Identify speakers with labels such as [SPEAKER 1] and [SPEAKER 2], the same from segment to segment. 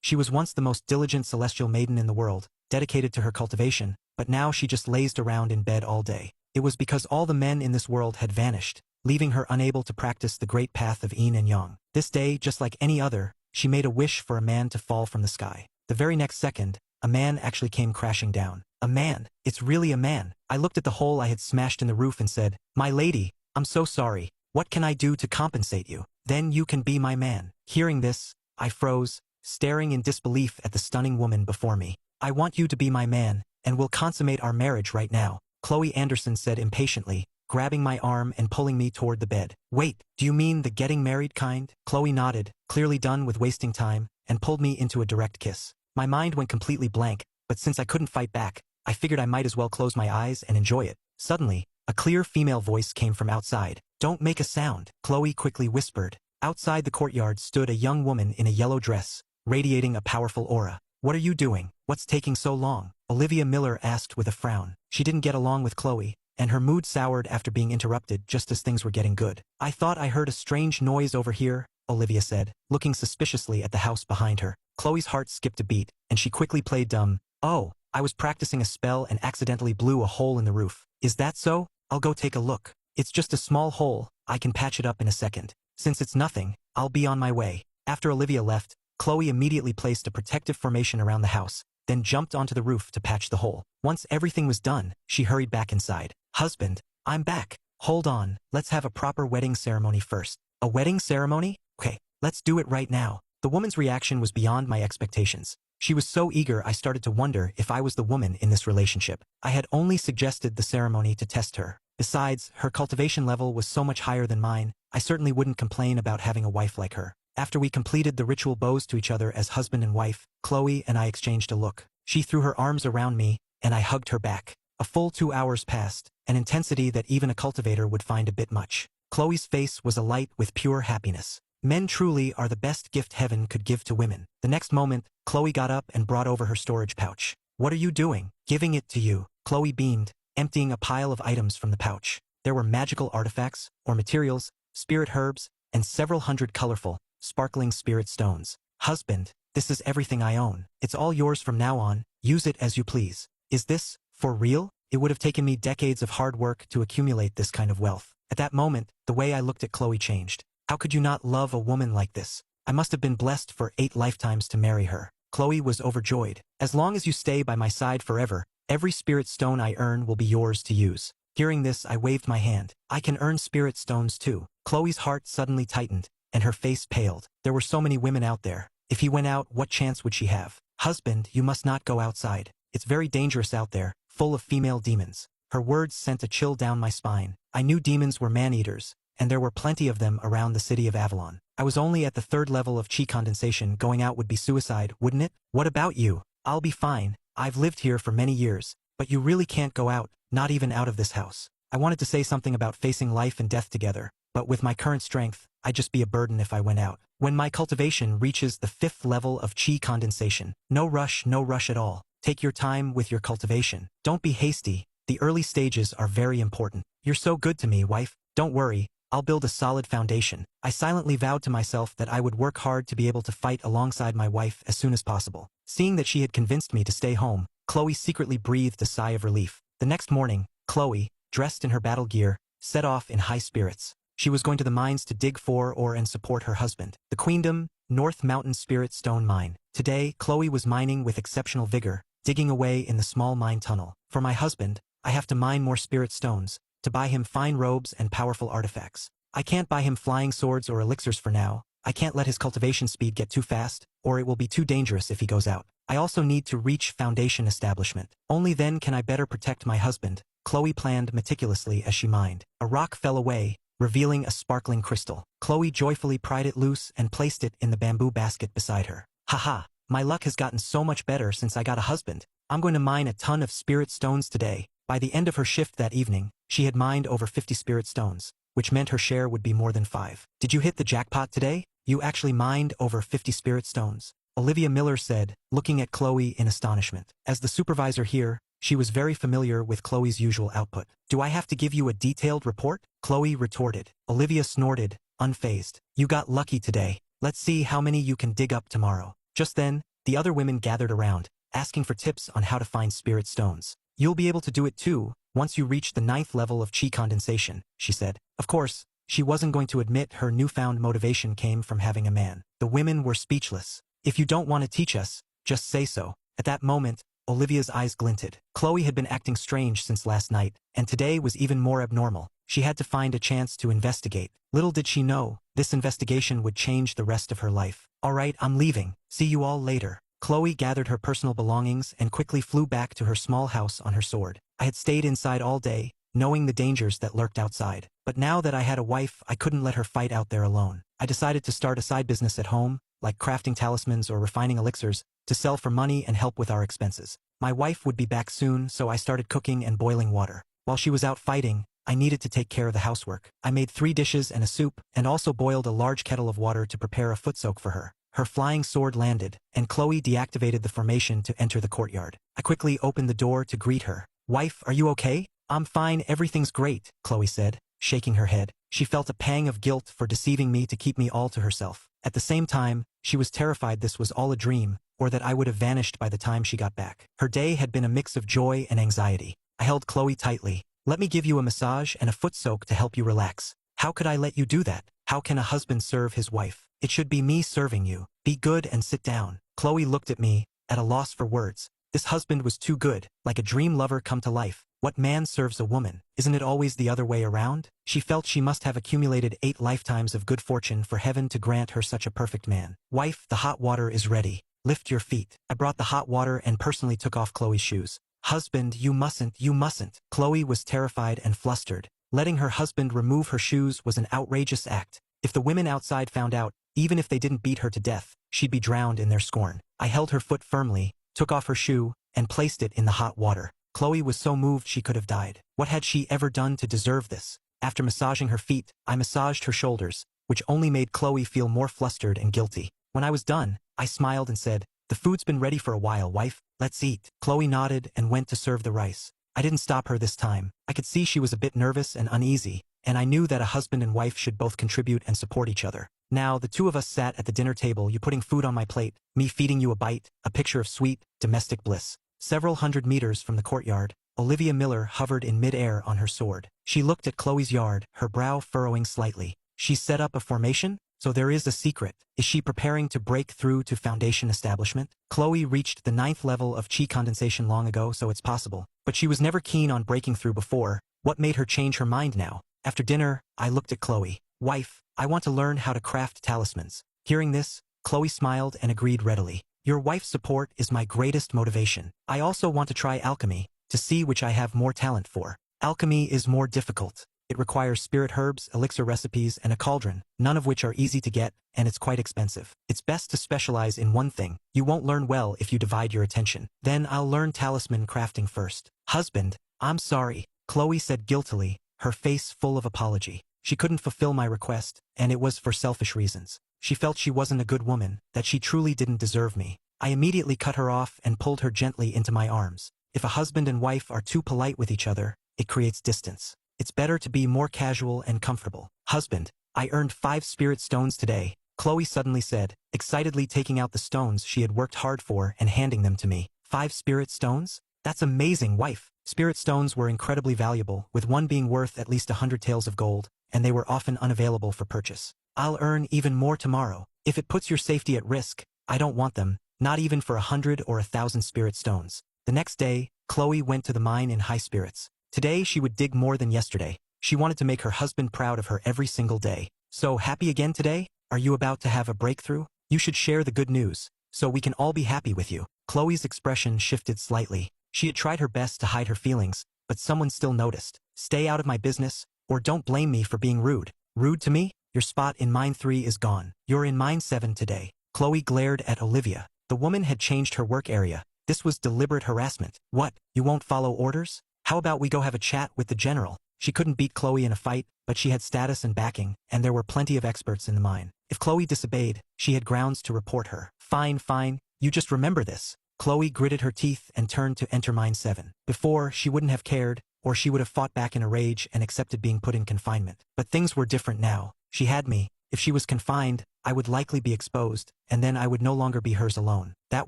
[SPEAKER 1] She was once the most diligent celestial maiden in the world, dedicated to her cultivation, but now she just lazed around in bed all day. It was because all the men in this world had vanished, leaving her unable to practice the great path of yin and yang. This day, just like any other, she made a wish for a man to fall from the sky. The very next second, a man actually came crashing down. A man! It's really a man! I looked at the hole I had smashed in the roof and said, "My lady, I'm so sorry. What can I do to compensate you? Then you can be my man." Hearing this, I froze, staring in disbelief at the stunning woman before me. "I want you to be my man, and we'll consummate our marriage right now," Chloe Anderson said impatiently, grabbing my arm and pulling me toward the bed. "Wait, do you mean the getting married kind?" Chloe nodded, clearly done with wasting time, and pulled me into a direct kiss. My mind went completely blank, but since I couldn't fight back, I figured I might as well close my eyes and enjoy it. Suddenly, a clear female voice came from outside. "Don't make a sound," Chloe quickly whispered. Outside the courtyard stood a young woman in a yellow dress, radiating a powerful aura. "What are you doing? What's taking so long?" Olivia Miller asked with a frown. She didn't get along with Chloe, and her mood soured after being interrupted just as things were getting good. "I thought I heard a strange noise over here," Olivia said, looking suspiciously at the house behind her. Chloe's heart skipped a beat, and she quickly played dumb. "Oh, I was practicing a spell and accidentally blew a hole in the roof." "Is that so? I'll go take a look." "It's just a small hole, I can patch it up in a second." "Since it's nothing, I'll be on my way." After Olivia left, Chloe immediately placed a protective formation around the house, then jumped onto the roof to patch the hole. Once everything was done, she hurried back inside. "Husband, I'm back. Hold on, let's have a proper wedding ceremony first." "A wedding ceremony? Okay, let's do it right now." The woman's reaction was beyond my expectations. She was so eager I started to wonder if I was the woman in this relationship. I had only suggested the ceremony to test her. Besides, her cultivation level was so much higher than mine, I certainly wouldn't complain about having a wife like her. After we completed the ritual bows to each other as husband and wife, Chloe and I exchanged a look. She threw her arms around me, and I hugged her back. A full 2 hours passed, an intensity that even a cultivator would find a bit much. Chloe's face was alight with pure happiness. Men truly are the best gift heaven could give to women. The next moment, Chloe got up and brought over her storage pouch. "What are you doing?" "Giving it to you," Chloe beamed, emptying a pile of items from the pouch. There were magical artifacts, or materials, spirit herbs, and several hundred colorful, sparkling spirit stones. "Husband, this is everything I own. It's all yours from now on, use it as you please." "Is this for real?" It would have taken me decades of hard work to accumulate this kind of wealth. At that moment, the way I looked at Chloe changed. How could you not love a woman like this? I must have been blessed for 8 lifetimes to marry her. Chloe was overjoyed. "As long as you stay by my side forever, every spirit stone I earn will be yours to use." Hearing this, I waved my hand. "I can earn spirit stones too." Chloe's heart suddenly tightened, and her face paled. There were so many women out there. If he went out, what chance would she have? "Husband, you must not go outside. It's very dangerous out there, full of female demons." Her words sent a chill down my spine. I knew demons were man-eaters, and there were plenty of them around the city of Avalon. I was only at the 3rd level of chi condensation. Going out would be suicide, wouldn't it? "What about you?" "I'll be fine. I've lived here for many years. But you really can't go out, not even out of this house." I wanted to say something about facing life and death together, but with my current strength, I'd just be a burden if I went out. "When my cultivation reaches the 5th level of chi condensation, no rush at all. Take your time with your cultivation. Don't be hasty. The early stages are very important." "You're so good to me, wife. Don't worry. I'll build a solid foundation." I silently vowed to myself that I would work hard to be able to fight alongside my wife as soon as possible. Seeing that she had convinced me to stay home, Chloe secretly breathed a sigh of relief. The next morning, Chloe, dressed in her battle gear, set off in high spirits. She was going to the mines to dig for ore and support her husband. The Queendom, North Mountain Spirit Stone Mine. Today, Chloe was mining with exceptional vigor, digging away in the small mine tunnel. For my husband, I have to mine more spirit stones, to buy him fine robes and powerful artifacts. I can't buy him flying swords or elixirs for now. I can't let his cultivation speed get too fast, or it will be too dangerous if he goes out. I also need to reach foundation establishment. Only then can I better protect my husband. Chloe planned meticulously as she mined. A rock fell away, revealing a sparkling crystal. Chloe joyfully pried it loose and placed it in the bamboo basket beside her. "Haha, my luck has gotten so much better since I got a husband. I'm going to mine a ton of spirit stones today." By the end of her shift that evening, she had mined over 50 spirit stones, which meant her share would be more than 5. "Did you hit the jackpot today? You actually mined over 50 spirit stones," Olivia Miller said, looking at Chloe in astonishment. As the supervisor here, she was very familiar with Chloe's usual output. "Do I have to give you a detailed report?" Chloe retorted. Olivia snorted, unfazed. "You got lucky today. Let's see how many you can dig up tomorrow." Just then, The other women gathered around, asking for tips on how to find spirit stones. You'll be able to do it too, once you reach the 9th level of chi condensation, she said. Of course, she wasn't going to admit her newfound motivation came from having a man. The women were speechless. If you don't want to teach us, just say so. At that moment, Olivia's eyes glinted. Chloe had been acting strange since last night, and today was even more abnormal. She had to find a chance to investigate. Little did she know, this investigation would change the rest of her life. All right, I'm leaving. See you all later. Chloe gathered her personal belongings and quickly flew back to her small house on her sword. I had stayed inside all day, knowing the dangers that lurked outside. But now that I had a wife, I couldn't let her fight out there alone. I decided to start a side business at home, like crafting talismans or refining elixirs, to sell for money and help with our expenses. My wife would be back soon, so I started cooking and boiling water. While she was out fighting, I needed to take care of the housework. I made 3 dishes and a soup, and also boiled a large kettle of water to prepare a foot soak for her. Her flying sword landed, and Chloe deactivated the formation to enter the courtyard. I quickly opened the door to greet her. Wife, are you okay? I'm fine, everything's great, Chloe said, shaking her head. She felt a pang of guilt for deceiving me to keep me all to herself. At the same time, she was terrified this was all a dream, or that I would have vanished by the time she got back. Her day had been a mix of joy and anxiety. I held Chloe tightly. Let me give you a massage and a foot soak to help you relax. How could I let you do that? How can a husband serve his wife? It should be me serving you. Be good and sit down. Chloe looked at me, at a loss for words. This husband was too good, like a dream lover come to life. What man serves a woman? Isn't it always the other way around? She felt she must have accumulated 8 lifetimes of good fortune for heaven to grant her such a perfect man. Wife, the hot water is ready. Lift your feet. I brought the hot water and personally took off Chloe's shoes. Husband, you mustn't, you mustn't. Chloe was terrified and flustered. Letting her husband remove her shoes was an outrageous act. If the women outside found out, even if they didn't beat her to death, she'd be drowned in their scorn. I held her foot firmly, took off her shoe, and placed it in the hot water. Chloe was so moved she could have died. What had she ever done to deserve this? After massaging her feet, I massaged her shoulders, which only made Chloe feel more flustered and guilty. When I was done, I smiled and said, "The food's been ready for a while, wife. Let's eat." Chloe nodded and went to serve the rice. I didn't stop her this time. I could see she was a bit nervous and uneasy, and I knew that a husband and wife should both contribute and support each other. Now, the two of us sat at the dinner table, you putting food on my plate, me feeding you a bite, a picture of sweet, domestic bliss. Several hundred meters from the courtyard, Olivia Miller hovered in mid-air on her sword. She looked at Chloe's yard, her brow furrowing slightly. She set up a formation? So there is a secret. Is she preparing to break through to Foundation establishment? Chloe reached the 9th level of chi condensation long ago, so it's possible. But she was never keen on breaking through before. What made her change her mind now? After dinner, I looked at Chloe. Wife, I want to learn how to craft talismans. Hearing this, Chloe smiled and agreed readily. Your wife's support is my greatest motivation. I also want to try alchemy, to see which I have more talent for. Alchemy is more difficult. It requires spirit herbs, elixir recipes, and a cauldron, none of which are easy to get, and it's quite expensive. It's best to specialize in one thing. You won't learn well if you divide your attention. Then I'll learn talisman crafting first. Husband, I'm sorry, Chloe said guiltily, her face full of apology. She couldn't fulfill my request, and it was for selfish reasons. She felt she wasn't a good woman, that she truly didn't deserve me. I immediately cut her off and pulled her gently into my arms. If a husband and wife are too polite with each other, it creates distance. It's better to be more casual and comfortable. Husband, I earned 5 spirit stones today, Chloe suddenly said, excitedly taking out the stones she had worked hard for and handing them to me. 5 spirit stones? That's amazing, wife. Spirit stones were incredibly valuable, with one being worth at least 100 taels of gold, and they were often unavailable for purchase. I'll earn even more tomorrow. If it puts your safety at risk, I don't want them, not even for 100 or 1,000 spirit stones. The next day, Chloe went to the mine in high spirits. Today she would dig more than yesterday. She wanted to make her husband proud of her every single day. So happy again today? Are you about to have a breakthrough? You should share the good news, so we can all be happy with you. Chloe's expression shifted slightly. She had tried her best to hide her feelings, but someone still noticed. Stay out of my business, or don't blame me for being rude. Rude to me? Your spot in mine 3 is gone. You're in mine 7 today. Chloe glared at Olivia. The woman had changed her work area. This was deliberate harassment. What? You won't follow orders? How about we go have a chat with the general? She couldn't beat Chloe in a fight, but she had status and backing, and there were plenty of experts in the mine. If Chloe disobeyed, she had grounds to report her. Fine, fine, you just remember this. Chloe gritted her teeth and turned to enter mine 7. Before, she wouldn't have cared, or she would have fought back in a rage and accepted being put in confinement. But things were different now. She had me. If she was confined, I would likely be exposed, and then I would no longer be hers alone. That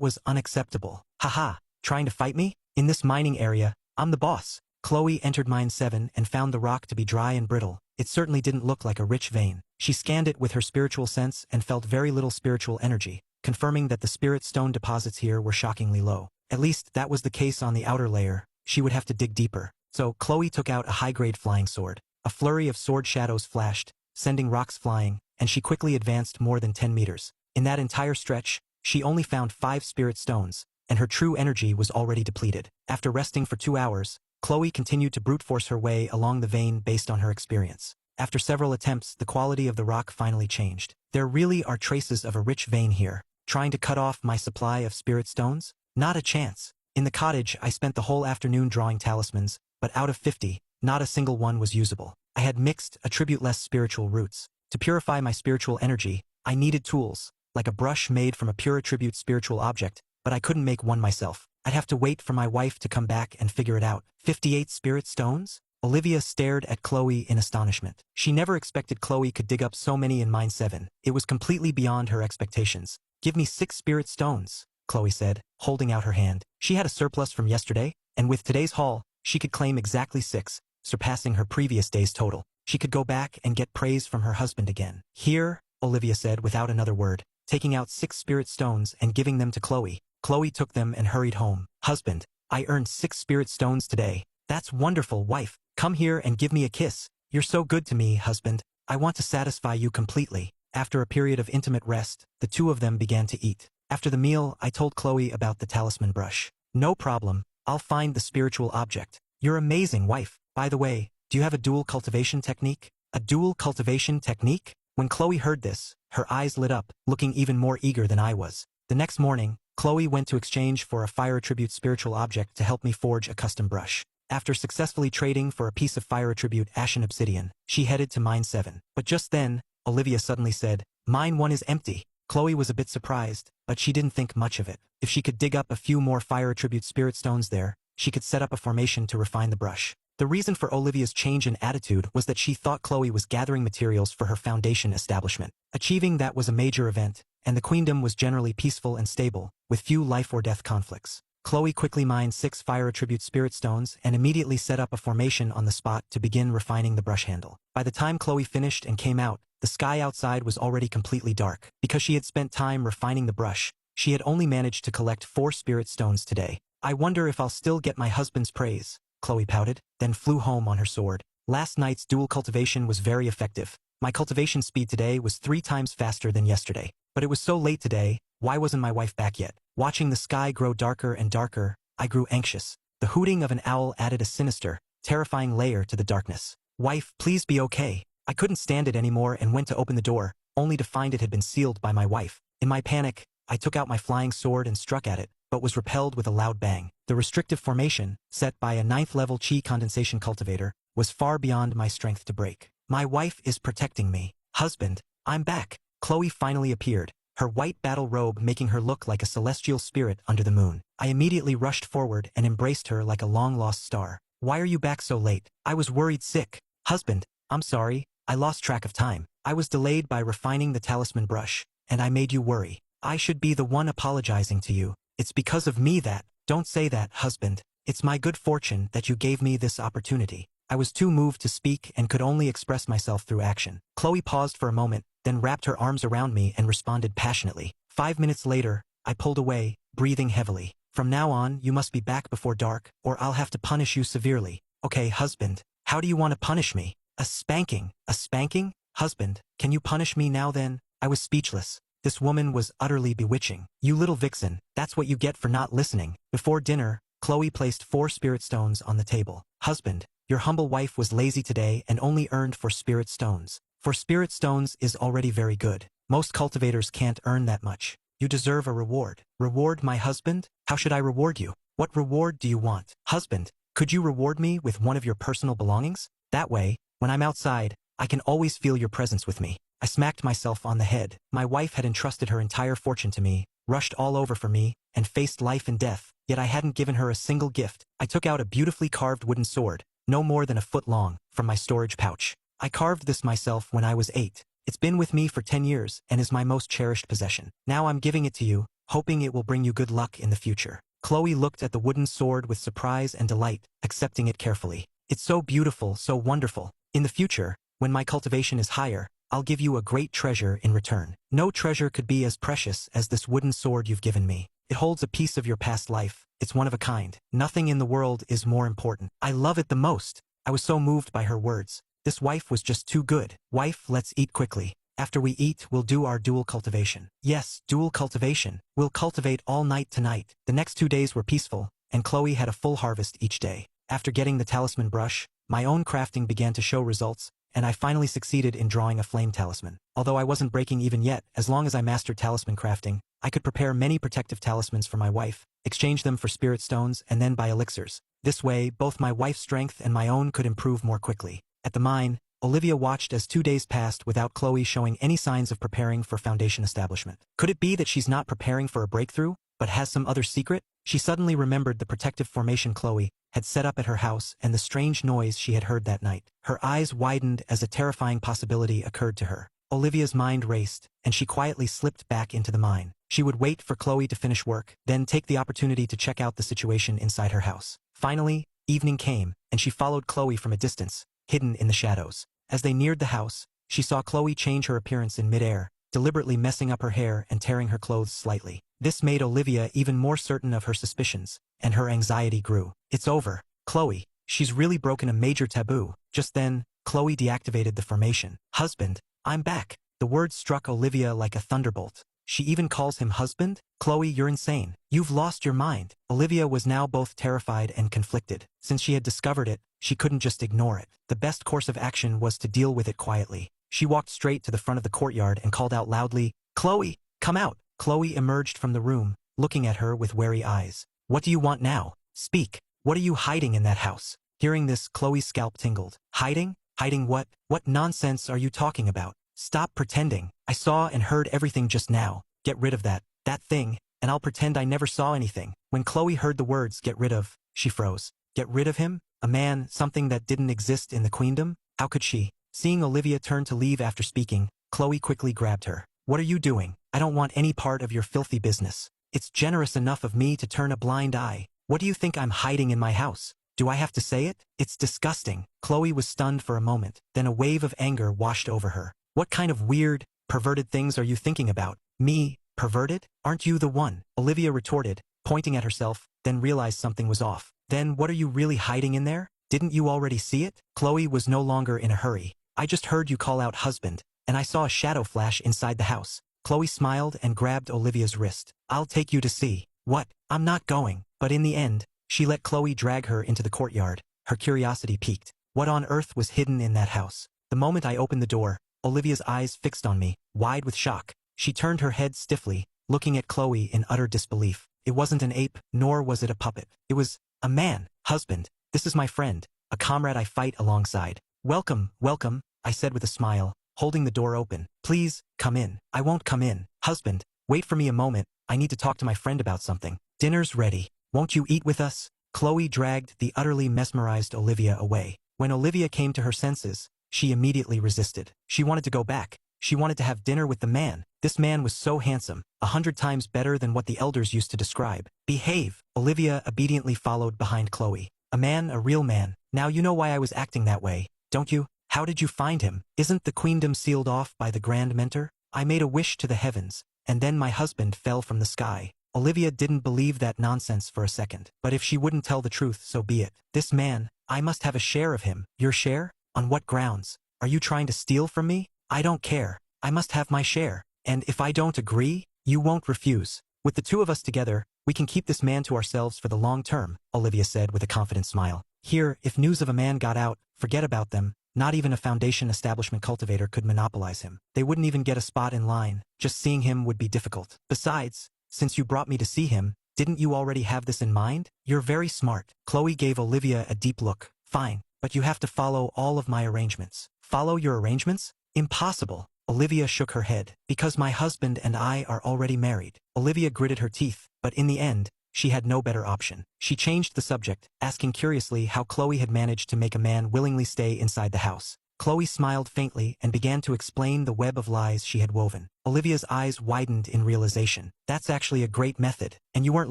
[SPEAKER 1] was unacceptable. Haha, trying to fight me? In this mining area, I'm the boss. Chloe entered Mine 7 and found the rock to be dry and brittle. It certainly didn't look like a rich vein. She scanned it with her spiritual sense and felt very little spiritual energy, confirming that the spirit stone deposits here were shockingly low. At least that was the case on the outer layer. She would have to dig deeper. So Chloe took out a high-grade flying sword. A flurry of sword shadows flashed, sending rocks flying, and she quickly advanced more than 10 meters. In that entire stretch, she only found 5 spirit stones, and her true energy was already depleted. After resting for 2 hours, Chloe continued to brute force her way along the vein based on her experience. After several attempts, the quality of the rock finally changed. There really are traces of a rich vein here. Trying to cut off my supply of spirit stones? Not a chance. In the cottage, I spent the whole afternoon drawing talismans, but out of 50, not a single one was usable. I had mixed, attribute-less spiritual roots. To purify my spiritual energy, I needed tools, like a brush made from a pure attribute spiritual object, but I couldn't make one myself. I'd have to wait for my wife to come back and figure it out. 58 spirit stones? Olivia stared at Chloe in astonishment. She never expected Chloe could dig up so many in Mine 7. It was completely beyond her expectations. Give me 6 spirit stones, Chloe said, holding out her hand. She had a surplus from yesterday, and with today's haul, she could claim exactly 6, surpassing her previous day's total. She could go back and get praise from her husband again. Here, Olivia said without another word, taking out 6 spirit stones and giving them to Chloe. Chloe took them and hurried home. Husband, I earned 6 spirit stones today. That's wonderful, wife. Come here and give me a kiss. You're so good to me, husband. I want to satisfy you completely. After a period of intimate rest, the two of them began to eat. After the meal, I told Chloe about the talisman brush. No problem. I'll find the spiritual object. You're amazing, wife. By the way, do you have a dual cultivation technique? A dual cultivation technique? When Chloe heard this, her eyes lit up, looking even more eager than I was. The next morning, Chloe went to exchange for a fire attribute spiritual object to help me forge a custom brush. After successfully trading for a piece of fire attribute ashen obsidian, she headed to Mine 7. But just then, Olivia suddenly said, Mine 1 is empty. Chloe was a bit surprised, but she didn't think much of it. If she could dig up a few more fire attribute spirit stones there, she could set up a formation to refine the brush. The reason for Olivia's change in attitude was that she thought Chloe was gathering materials for her foundation establishment. Achieving that was a major event, and the queendom was generally peaceful and stable, with few life or death conflicts. Chloe quickly mined 6 fire attribute spirit stones and immediately set up a formation on the spot to begin refining the brush handle. By the time Chloe finished and came out, the sky outside was already completely dark. Because she had spent time refining the brush, she had only managed to collect 4 spirit stones today. I wonder if I'll still get my husband's praise, Chloe pouted, then flew home on her sword. Last night's dual cultivation was very effective. My cultivation speed today was 3 times faster than yesterday. But it was so late today, why wasn't my wife back yet? Watching the sky grow darker and darker, I grew anxious. The hooting of an owl added a sinister, terrifying layer to the darkness. Wife, please be okay. I couldn't stand it anymore and went to open the door, only to find it had been sealed by my wife. In my panic, I took out my flying sword and struck at it, but was repelled with a loud bang. The restrictive formation, set by a 9th-level chi condensation cultivator, was far beyond my strength to break. My wife is protecting me. Husband, I'm back. Chloe finally appeared, her white battle robe making her look like a celestial spirit under the moon. I immediately rushed forward and embraced her like a long-lost star. Why are you back so late? I was worried sick. Husband, I'm sorry, I lost track of time. I was delayed by refining the talisman brush, and I made you worry. I should be the one apologizing to you. It's because of me that— Don't say that, husband. It's my good fortune that you gave me this opportunity. I was too moved to speak and could only express myself through action. Chloe paused for a moment, then wrapped her arms around me and responded passionately. 5 minutes later, I pulled away, breathing heavily. From now on, you must be back before dark, or I'll have to punish you severely. Okay, husband, how do you want to punish me? A spanking? A spanking? Husband, can you punish me now then? I was speechless. This woman was utterly bewitching. You little vixen, that's what you get for not listening. Before dinner, Chloe placed 4 spirit stones on the table. Husband, your humble wife was lazy today and only earned 4 spirit stones. 4 spirit stones is already very good. Most cultivators can't earn that much. You deserve a reward. Reward my husband? How should I reward you? What reward do you want? Husband, could you reward me with one of your personal belongings? That way, when I'm outside, I can always feel your presence with me. I smacked myself on the head. My wife had entrusted her entire fortune to me, rushed all over for me, and faced life and death, yet I hadn't given her a single gift. I took out a beautifully carved wooden sword, no more than a foot long, from my storage pouch. I carved this myself when I was 8. It's been with me for 10 years and is my most cherished possession. Now I'm giving it to you, hoping it will bring you good luck in the future." Chloe looked at the wooden sword with surprise and delight, accepting it carefully. "It's so beautiful, so wonderful. In the future, when my cultivation is higher, I'll give you a great treasure in return. No treasure could be as precious as this wooden sword you've given me. It holds a piece of your past life. It's one of a kind. Nothing in the world is more important. I love it the most." I was so moved by her words. This wife was just too good. "Wife, let's eat quickly. After we eat, we'll do our dual cultivation." "Yes, dual cultivation. We'll cultivate all night tonight." The next 2 days were peaceful, and Chloe had a full harvest each day. After getting the talisman brush, my own crafting began to show results, and I finally succeeded in drawing a flame talisman. Although I wasn't breaking even yet, as long as I mastered talisman crafting, I could prepare many protective talismans for my wife, exchange them for spirit stones, and then buy elixirs. This way, both my wife's strength and my own could improve more quickly. At the mine, Olivia watched as 2 days passed without Chloe showing any signs of preparing for foundation establishment. Could it be that she's not preparing for a breakthrough, but has some other secret? She suddenly remembered the protective formation Chloe had set up at her house and the strange noise she had heard that night. Her eyes widened as a terrifying possibility occurred to her. Olivia's mind raced, and she quietly slipped back into the mine. She would wait for Chloe to finish work, then take the opportunity to check out the situation inside her house. Finally, evening came, and she followed Chloe from a distance, hidden in the shadows. As they neared the house, she saw Chloe change her appearance in midair, deliberately messing up her hair and tearing her clothes slightly. This made Olivia even more certain of her suspicions, and her anxiety grew. "It's over, Chloe. She's really broken a major taboo." Just then, Chloe deactivated the formation. "Husband, I'm back." The words struck Olivia like a thunderbolt. She even calls him husband? "Chloe, you're insane. You've lost your mind." Olivia was now both terrified and conflicted. Since she had discovered it, she couldn't just ignore it. The best course of action was to deal with it quietly. She walked straight to the front of the courtyard and called out loudly, "Chloe, come out." Chloe emerged from the room, looking at her with wary eyes. "What do you want now? Speak. What are you hiding in that house?" Hearing this, Chloe's scalp tingled. "Hiding? Hiding what? What nonsense are you talking about? Stop pretending. I saw and heard everything just now. Get rid of that thing, and I'll pretend I never saw anything." When Chloe heard the words "get rid of," she froze. Get rid of him? A man, something that didn't exist in the queendom? How could she? Seeing Olivia turn to leave after speaking, Chloe quickly grabbed her. "What are you doing? I don't want any part of your filthy business. It's generous enough of me to turn a blind eye. What do you think I'm hiding in my house? Do I have to say it? It's disgusting." Chloe was stunned for a moment, then a wave of anger washed over her. "What kind of weird, perverted things are you thinking about? Me, perverted? Aren't you the one?" Olivia retorted, pointing at herself, then realized something was off. "Then what are you really hiding in there? Didn't you already see it?" Chloe was no longer in a hurry. "I just heard you call out husband, and I saw a shadow flash inside the house." Chloe smiled and grabbed Olivia's wrist. "I'll take you to see." "What? I'm not going." But in the end, she let Chloe drag her into the courtyard. Her curiosity piqued. What on earth was hidden in that house? The moment I opened the door, Olivia's eyes fixed on me, wide with shock. She turned her head stiffly, looking at Chloe in utter disbelief. It wasn't an ape, nor was it a puppet. It was a man. "Husband, this is my friend, a comrade I fight alongside." "Welcome, welcome," I said with a smile, holding the door open. "Please, come in." "I won't come in." "Husband, wait for me a moment. I need to talk to my friend about something." "Dinner's ready. Won't you eat with us?" Chloe dragged the utterly mesmerized Olivia away. When Olivia came to her senses, she immediately resisted. She wanted to go back. She wanted to have dinner with the man. This man was so handsome, 100 times better than what the elders used to describe. "Behave." Olivia obediently followed behind Chloe. "A man, a real man. Now you know why I was acting that way, don't you? How did you find him? Isn't the queendom sealed off by the Grand Mentor? I made a wish to the heavens, and then my husband fell from the sky." Olivia didn't believe that nonsense for a second. But if she wouldn't tell the truth, so be it. "This man, I must have a share of him." "Your share? On what grounds? Are you trying to steal from me?" "I don't care. I must have my share. And if I don't agree, you won't refuse. With the two of us together, we can keep this man to ourselves for the long term," Olivia said with a confident smile. Here, if news of a man got out, forget about them. Not even a foundation establishment cultivator could monopolize him. They wouldn't even get a spot in line. Just seeing him would be difficult. Besides, since you brought me to see him, didn't you already have this in mind? You're very smart. Chloe gave Olivia a deep look. "Fine, but you have to follow all of my arrangements." "Follow your arrangements? Impossible." Olivia shook her head. "Because my husband and I are already married." Olivia gritted her teeth, but in the end, she had no better option. She changed the subject, asking curiously how Chloe had managed to make a man willingly stay inside the house. Chloe smiled faintly and began to explain the web of lies she had woven. Olivia's eyes widened in realization. That's actually a great method. And you weren't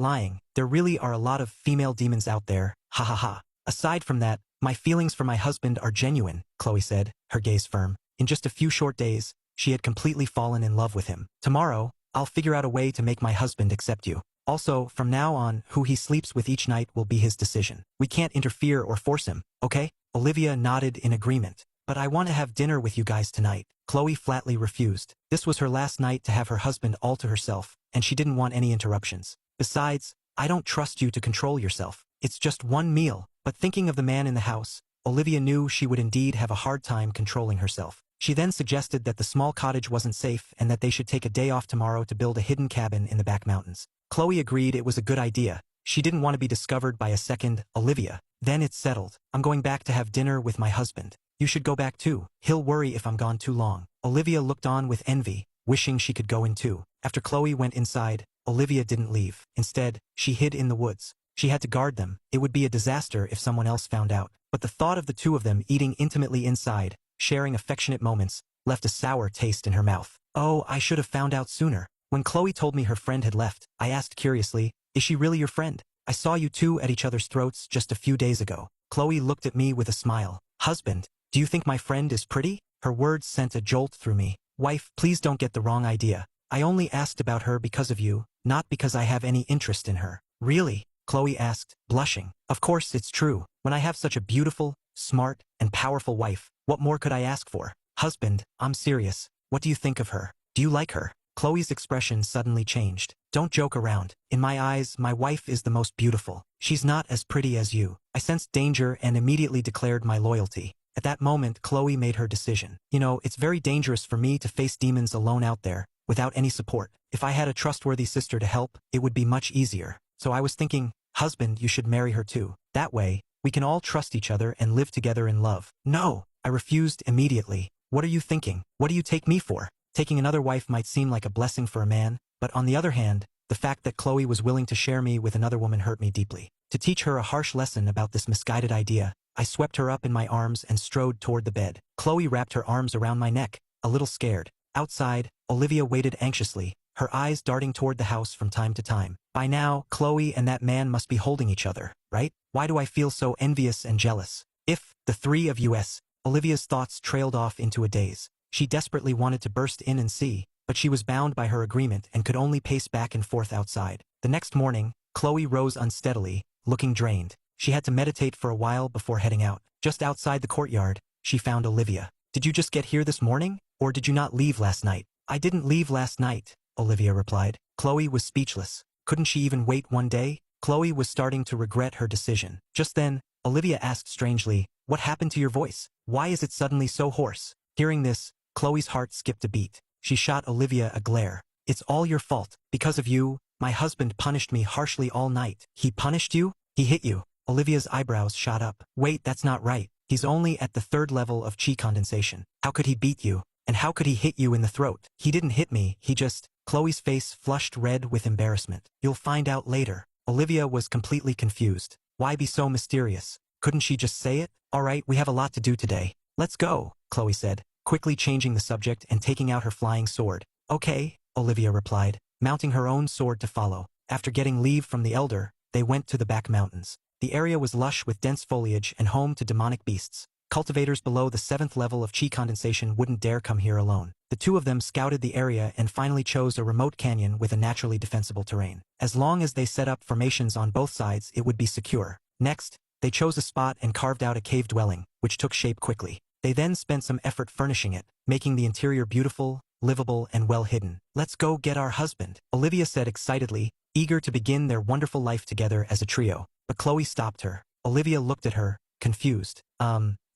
[SPEAKER 1] lying. There really are a lot of female demons out there. Ha ha ha. Aside from that, my feelings for my husband are genuine, Chloe said, her gaze firm. In just a few short days, she had completely fallen in love with him. Tomorrow, I'll figure out a way to make my husband accept you. Also, from now on, who he sleeps with each night will be his decision. We can't interfere or force him, okay? Olivia nodded in agreement. But I want to have dinner with you guys tonight. Chloe flatly refused. This was her last night to have her husband all to herself, and she didn't want any interruptions. Besides, I don't trust you to control yourself. It's just one meal. But thinking of the man in the house, Olivia knew she would indeed have a hard time controlling herself. She then suggested that the small cottage wasn't safe and that they should take a day off tomorrow to build a hidden cabin in the back mountains. Chloe agreed it was a good idea. She didn't want to be discovered by a second Olivia. Then it's settled. I'm going back to have dinner with my husband. You should go back too. He'll worry if I'm gone too long. Olivia looked on with envy, wishing she could go in too. After Chloe went inside, Olivia didn't leave. Instead, she hid in the woods. She had to guard them. It would be a disaster if someone else found out. But the thought of the two of them eating intimately inside, sharing affectionate moments, left a sour taste in her mouth. Oh, I should have found out sooner. When Chloe told me her friend had left, I asked curiously, is she really your friend? I saw you two at each other's throats just a few days ago. Chloe looked at me with a smile. Husband, do you think my friend is pretty? Her words sent a jolt through me. Wife, please don't get the wrong idea. I only asked about her because of you, not because I have any interest in her. Really? Chloe asked, blushing. Of course it's true. When I have such a beautiful, smart, and powerful wife, what more could I ask for? Husband, I'm serious. What do you think of her? Do you like her? Chloe's expression suddenly changed. Don't joke around. In my eyes, my wife is the most beautiful. She's not as pretty as you. I sensed danger and immediately declared my loyalty. At that moment, Chloe made her decision. You know, it's very dangerous for me to face demons alone out there, without any support. If I had a trustworthy sister to help, it would be much easier. So I was thinking, husband, you should marry her too. That way, we can all trust each other and live together in love. No, I refused immediately. What are you thinking? What do you take me for? Taking another wife might seem like a blessing for a man, but on the other hand, the fact that Chloe was willing to share me with another woman hurt me deeply. To teach her a harsh lesson about this misguided idea, I swept her up in my arms and strode toward the bed. Chloe wrapped her arms around my neck, a little scared. Outside, Olivia waited anxiously, her eyes darting toward the house from time to time. By now, Chloe and that man must be holding each other, right? Why do I feel so envious and jealous? If, the three of us, Olivia's thoughts trailed off into a daze. She desperately wanted to burst in and see, but she was bound by her agreement and could only pace back and forth outside. The next morning, Chloe rose unsteadily, looking drained. She had to meditate for a while before heading out. Just outside the courtyard, she found Olivia. Did you just get here this morning? Or did you not leave last night? I didn't leave last night, Olivia replied. Chloe was speechless. Couldn't she even wait one day? Chloe was starting to regret her decision. Just then, Olivia asked strangely, what happened to your voice? Why is it suddenly so hoarse? Hearing this, Chloe's heart skipped a beat. She shot Olivia a glare. It's all your fault. Because of you, my husband punished me harshly all night. He punished you? He hit you. Olivia's eyebrows shot up. Wait, that's not right. He's only at the 3rd level of chi condensation. How could he beat you? And how could he hit you in the throat? He didn't hit me, he just... Chloe's face flushed red with embarrassment. You'll find out later. Olivia was completely confused. Why be so mysterious? Couldn't she just say it? All right, we have a lot to do today. Let's go, Chloe said, quickly changing the subject and taking out her flying sword. Okay, Olivia replied, mounting her own sword to follow. After getting leave from the elder, they went to the back mountains. The area was lush with dense foliage and home to demonic beasts. Cultivators below the 7th level of chi condensation wouldn't dare come here alone. The two of them scouted the area and finally chose a remote canyon with a naturally defensible terrain. As long as they set up formations on both sides, it would be secure. Next, they chose a spot and carved out a cave dwelling, which took shape quickly. They then spent some effort furnishing it, making the interior beautiful, livable, and well hidden. Let's go get our husband, Olivia said excitedly, eager to begin their wonderful life together as a trio. But Chloe stopped her. Olivia looked at her, confused.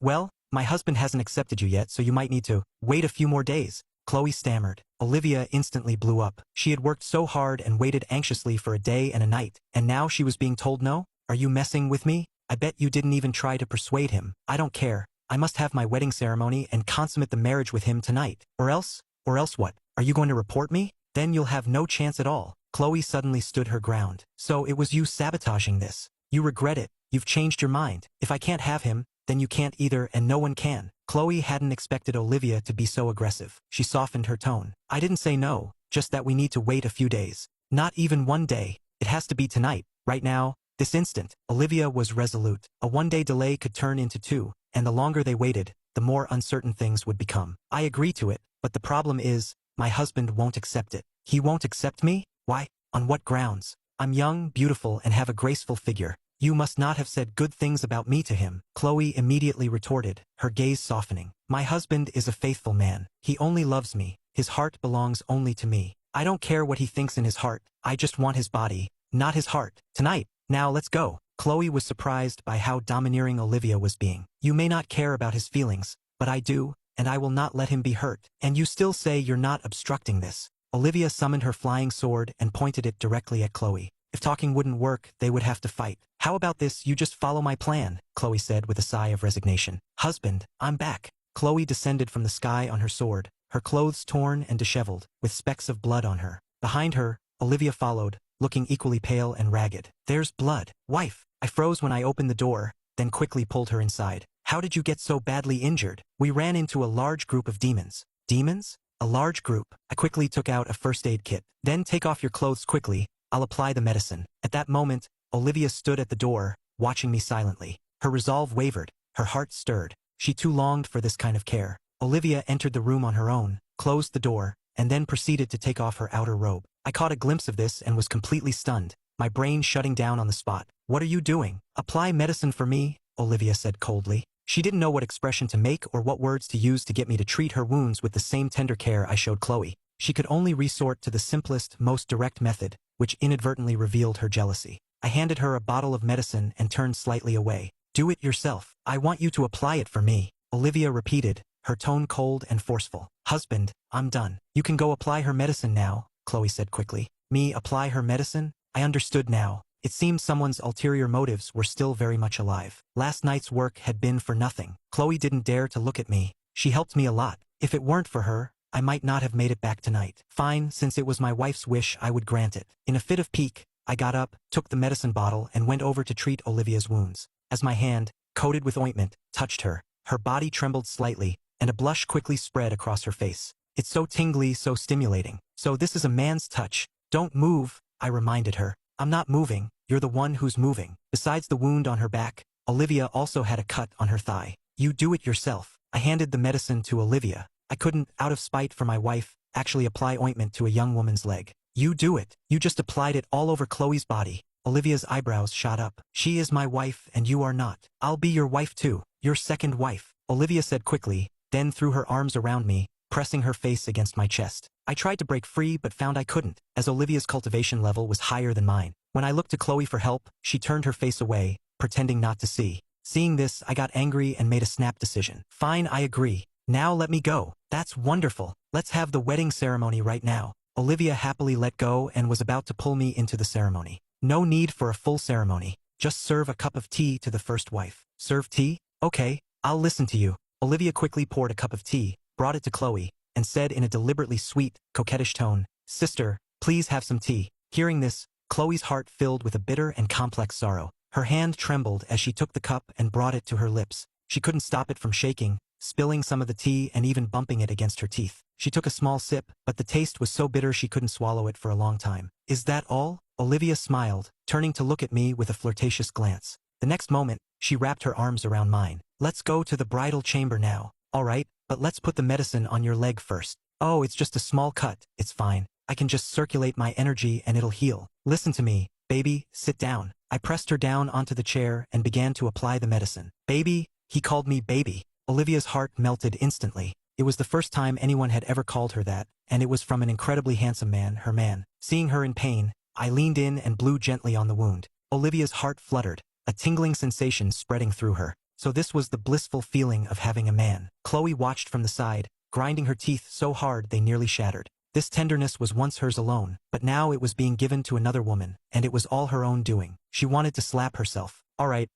[SPEAKER 1] Well, my husband hasn't accepted you yet, so you might need to wait a few more days. Chloe stammered. Olivia instantly blew up. She had worked so hard and waited anxiously for a day and a night, and now she was being told no? Are you messing with me? I bet you didn't even try to persuade him. I don't care. I must have my wedding ceremony and consummate the marriage with him tonight. Or else what? Are you going to report me? Then you'll have no chance at all. Chloe suddenly stood her ground. So it was you sabotaging this. You regret it. You've changed your mind. If I can't have him, then you can't either and no one can. Chloe hadn't expected Olivia to be so aggressive. She softened her tone. I didn't say no, just that we need to wait a few days. Not even one day. It has to be tonight, right now, this instant. Olivia was resolute. A one-day delay could turn into two, and the longer they waited, the more uncertain things would become. I agree to it, but the problem is, my husband won't accept it. He won't accept me? Why? On what grounds? I'm young, beautiful, and have a graceful figure. You must not have said good things about me to him. Chloe immediately retorted, her gaze softening. My husband is a faithful man. He only loves me. His heart belongs only to me. I don't care what he thinks in his heart. I just want his body, not his heart. Tonight. Now let's go. Chloe was surprised by how domineering Olivia was being. You may not care about his feelings, but I do, and I will not let him be hurt. And you still say you're not obstructing this. Olivia summoned her flying sword and pointed it directly at Chloe. If talking wouldn't work, they would have to fight. How about this, you just follow my plan, Chloe said with a sigh of resignation. Husband, I'm back. Chloe descended from the sky on her sword, her clothes torn and disheveled, with specks of blood on her. Behind her, Olivia followed, looking equally pale and ragged. There's blood. Wife. I froze when I opened the door, then quickly pulled her inside. How did you get so badly injured? We ran into a large group of demons. Demons? A large group. I quickly took out a first aid kit. Then take off your clothes quickly. I'll apply the medicine. At that moment, Olivia stood at the door, watching me silently. Her resolve wavered. Her heart stirred. She too longed for this kind of care. Olivia entered the room on her own, closed the door, and then proceeded to take off her outer robe. I caught a glimpse of this and was completely stunned, my brain shutting down on the spot. What are you doing? Apply medicine for me, Olivia said coldly. She didn't know what expression to make or what words to use to get me to treat her wounds with the same tender care I showed Chloe. She could only resort to the simplest, most direct method, which inadvertently revealed her jealousy. I handed her a bottle of medicine and turned slightly away. Do it yourself. I want you to apply it for me, Olivia repeated, her tone cold and forceful. Husband, I'm done. You can go apply her medicine now, Chloe said quickly. Me apply her medicine? I understood now. It seemed someone's ulterior motives were still very much alive. Last night's work had been for nothing. Chloe didn't dare to look at me. She helped me a lot. If it weren't for her, I might not have made it back tonight. Fine, since it was my wife's wish, I would grant it. In a fit of pique, I got up, took the medicine bottle, and went over to treat Olivia's wounds. As my hand, coated with ointment, touched her, her body trembled slightly, and a blush quickly spread across her face. It's so tingly, so stimulating. So this is a man's touch. Don't move, I reminded her. I'm not moving, you're the one who's moving. Besides the wound on her back, Olivia also had a cut on her thigh. You do it yourself. I handed the medicine to Olivia. I couldn't, out of spite for my wife, actually apply ointment to a young woman's leg. You do it. You just applied it all over Chloe's body. Olivia's eyebrows shot up. She is my wife and you are not. I'll be your wife too. Your second wife, Olivia said quickly, then threw her arms around me, pressing her face against my chest. I tried to break free but found I couldn't, as Olivia's cultivation level was higher than mine. When I looked to Chloe for help, she turned her face away, pretending not to see. Seeing this, I got angry and made a snap decision. Fine, I agree. Now let me go. That's wonderful. Let's have the wedding ceremony right now. Olivia happily let go and was about to pull me into the ceremony. No need for a full ceremony. Just serve a cup of tea to the first wife. Serve tea? Okay, I'll listen to you. Olivia quickly poured a cup of tea, brought it to Chloe, and said in a deliberately sweet, coquettish tone, Sister, please have some tea. Hearing this, Chloe's heart filled with a bitter and complex sorrow. Her hand trembled as she took the cup and brought it to her lips. She couldn't stop it from shaking, spilling some of the tea and even bumping it against her teeth. She took a small sip, but the taste was so bitter she couldn't swallow it for a long time. Is that all? Olivia smiled, turning to look at me with a flirtatious glance. The next moment, she wrapped her arms around mine. Let's go to the bridal chamber now. All right, but let's put the medicine on your leg first. Oh, it's just a small cut. It's fine. I can just circulate my energy and it'll heal. Listen to me, baby, sit down. I pressed her down onto the chair and began to apply the medicine. Baby, he called me baby. Olivia's heart melted instantly. It was the first time anyone had ever called her that, and it was from an incredibly handsome man, her man. Seeing her in pain, I leaned in and blew gently on the wound. Olivia's heart fluttered, a tingling sensation spreading through her. So this was the blissful feeling of having a man. Chloe watched from the side, grinding her teeth so hard they nearly shattered. This tenderness was once hers alone, but now it was being given to another woman, and it was all her own doing. She wanted to slap herself. All right,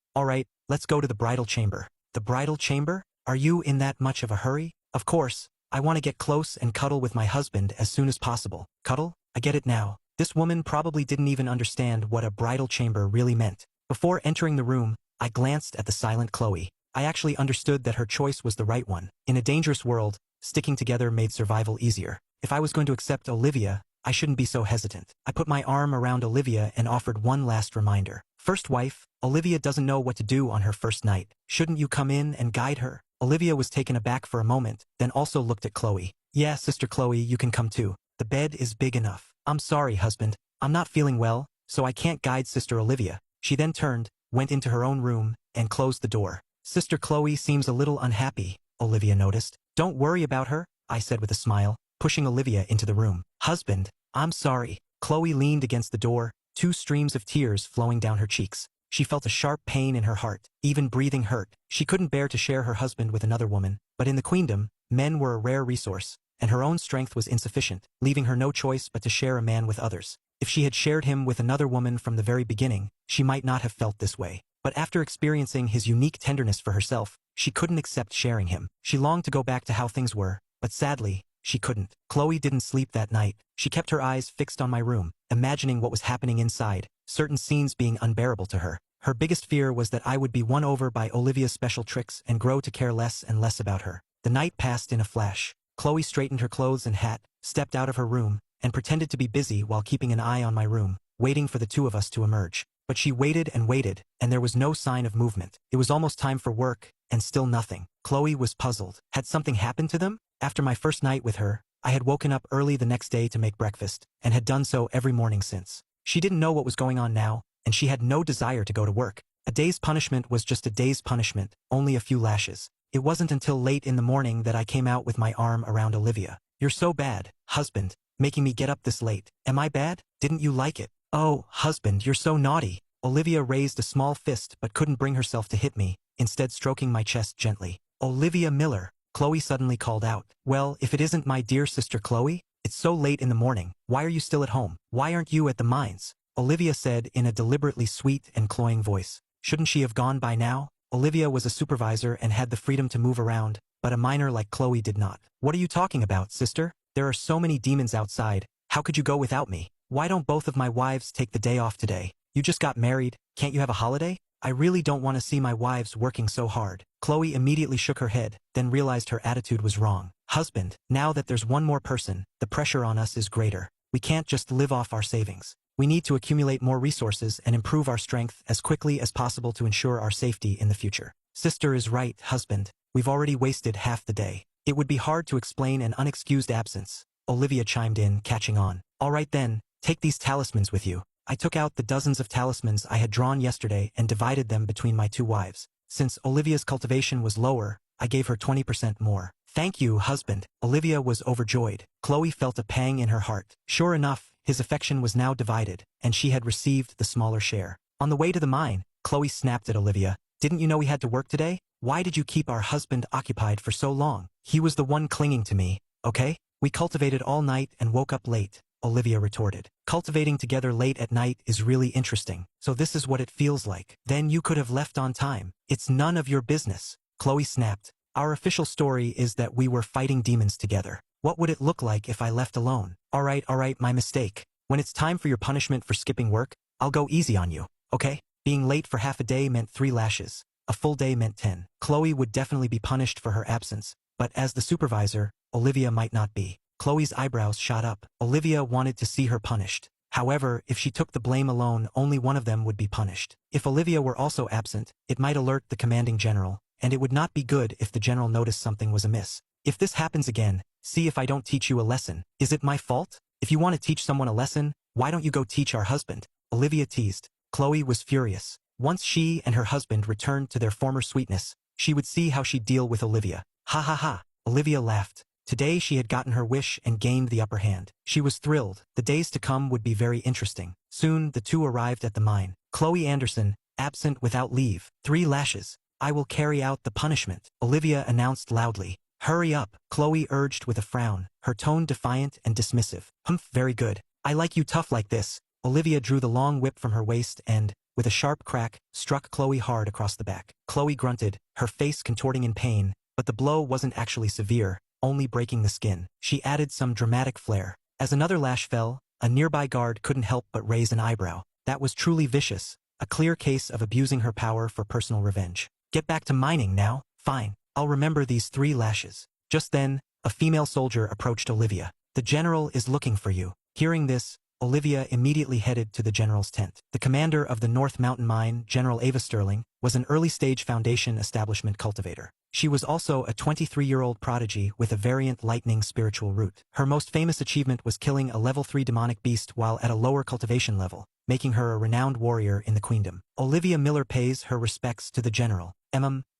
[SPEAKER 1] let's go to the bridal chamber. The bridal chamber? Are you in that much of a hurry? Of course, I want to get close and cuddle with my husband as soon as possible. Cuddle? I get it now. This woman probably didn't even understand what a bridal chamber really meant. Before entering the room, I glanced at the silent Chloe. I actually understood that her choice was the right one. In a dangerous world, sticking together made survival easier. If I was going to accept Olivia, I shouldn't be so hesitant. I put my arm around Olivia and offered one last reminder. First wife, Olivia doesn't know what to do on her first night. Shouldn't you come in and guide her? Olivia was taken aback for a moment, then also looked at Chloe. Yeah, Sister Chloe, you can come too. The bed is big enough. I'm sorry, husband. I'm not feeling well, so I can't guide Sister Olivia. She then turned, went into her own room, and closed the door. Sister Chloe seems a little unhappy, Olivia noticed. Don't worry about her, I said with a smile, pushing Olivia into the room. Husband, I'm sorry. Chloe leaned against the door, two streams of tears flowing down her cheeks. She felt a sharp pain in her heart. Even breathing hurt. She couldn't bear to share her husband with another woman, but in the queendom, men were a rare resource, and her own strength was insufficient, leaving her no choice but to share a man with others. If she had shared him with another woman from the very beginning, she might not have felt this way. But after experiencing his unique tenderness for herself, she couldn't accept sharing him. She longed to go back to how things were, but sadly, she couldn't. Chloe didn't sleep that night. She kept her eyes fixed on my room, imagining what was happening inside, certain scenes being unbearable to her. Her biggest fear was that I would be won over by Olivia's special tricks and grow to care less and less about her. The night passed in a flash. Chloe straightened her clothes and hat, stepped out of her room, and pretended to be busy while keeping an eye on my room, waiting for the two of us to emerge. But she waited, and there was no sign of movement. It was almost time for work, and still nothing. Chloe was puzzled. Had something happened to them? After my first night with her, I had woken up early the next day to make breakfast, and had done so every morning since. She didn't know what was going on now, and she had no desire to go to work. A day's punishment was just a day's punishment, only a few lashes. It wasn't until late in the morning that I came out with my arm around Olivia. You're so bad, husband, making me get up this late. Am I bad? Didn't you like it? Oh, husband, you're so naughty. Olivia raised a small fist but couldn't bring herself to hit me, instead stroking my chest gently. Olivia Miller, Chloe suddenly called out. Well, if it isn't my dear sister Chloe? It's so late in the morning. Why are you still at home? Why aren't you at the mines? Olivia said in a deliberately sweet and cloying voice. Shouldn't she have gone by now? Olivia was a supervisor and had the freedom to move around, but a miner like Chloe did not. What are you talking about, sister? There are so many demons outside. How could you go without me? Why don't both of my wives take the day off today? You just got married. Can't you have a holiday? I really don't want to see my wives working so hard. Chloe immediately shook her head, then realized her attitude was wrong. Husband, now that there's one more person, the pressure on us is greater. We can't just live off our savings. We need to accumulate more resources and improve our strength as quickly as possible to ensure our safety in the future. Sister is right, husband. We've already wasted half the day. It would be hard to explain an unexcused absence. Olivia chimed in, catching on. All right then, take these talismans with you. I took out the dozens of talismans I had drawn yesterday and divided them between my two wives. Since Olivia's cultivation was lower, I gave her 20% more. Thank you, husband. Olivia was overjoyed. Chloe felt a pang in her heart. Sure enough, his affection was now divided, and she had received the smaller share. On the way to the mine, Chloe snapped at Olivia. Didn't you know we had to work today? Why did you keep our husband occupied for so long? He was the one clinging to me, okay? We cultivated all night and woke up late, Olivia retorted. Cultivating together late at night is really interesting, so this is what it feels like. Then you could have left on time. It's none of your business. Chloe snapped. Our official story is that we were fighting demons together. What would it look like if I left alone? All right, my mistake. When it's time for your punishment for skipping work, I'll go easy on you, okay? Being late for half a day meant 3 lashes. A full day meant 10. Chloe would definitely be punished for her absence, but as the supervisor, Olivia might not be. Chloe's eyebrows shot up. Olivia wanted to see her punished. However, if she took the blame alone, only one of them would be punished. If Olivia were also absent, it might alert the commanding general, and it would not be good if the general noticed something was amiss. If this happens again, see if I don't teach you a lesson. Is it my fault? If you want to teach someone a lesson, why don't you go teach our husband? Olivia teased. Chloe was furious. Once she and her husband returned to their former sweetness, she would see how she'd deal with Olivia. Ha ha ha. Olivia laughed. Today she had gotten her wish and gained the upper hand. She was thrilled. The days to come would be very interesting. Soon, the two arrived at the mine. Chloe Anderson, absent without leave. 3 lashes. I will carry out the punishment, Olivia announced loudly. Hurry up, Chloe urged with a frown, her tone defiant and dismissive. Humph, very good. I like you tough like this. Olivia drew the long whip from her waist and, with a sharp crack, struck Chloe hard across the back. Chloe grunted, her face contorting in pain, but the blow wasn't actually severe, only breaking the skin. She added some dramatic flair. As another lash fell, a nearby guard couldn't help but raise an eyebrow. That was truly vicious, a clear case of abusing her power for personal revenge. Get back to mining now. Fine. I'll remember these 3 lashes. Just then, a female soldier approached Olivia. The general is looking for you. Hearing this, Olivia immediately headed to the general's tent. The commander of the North Mountain Mine, General Ava Sterling, was an early-stage Foundation establishment cultivator. She was also a 23-year-old prodigy with a variant lightning spiritual root. Her most famous achievement was killing a level 3 demonic beast while at a lower cultivation level, making her a renowned warrior in the queendom. Olivia Miller pays her respects to the general.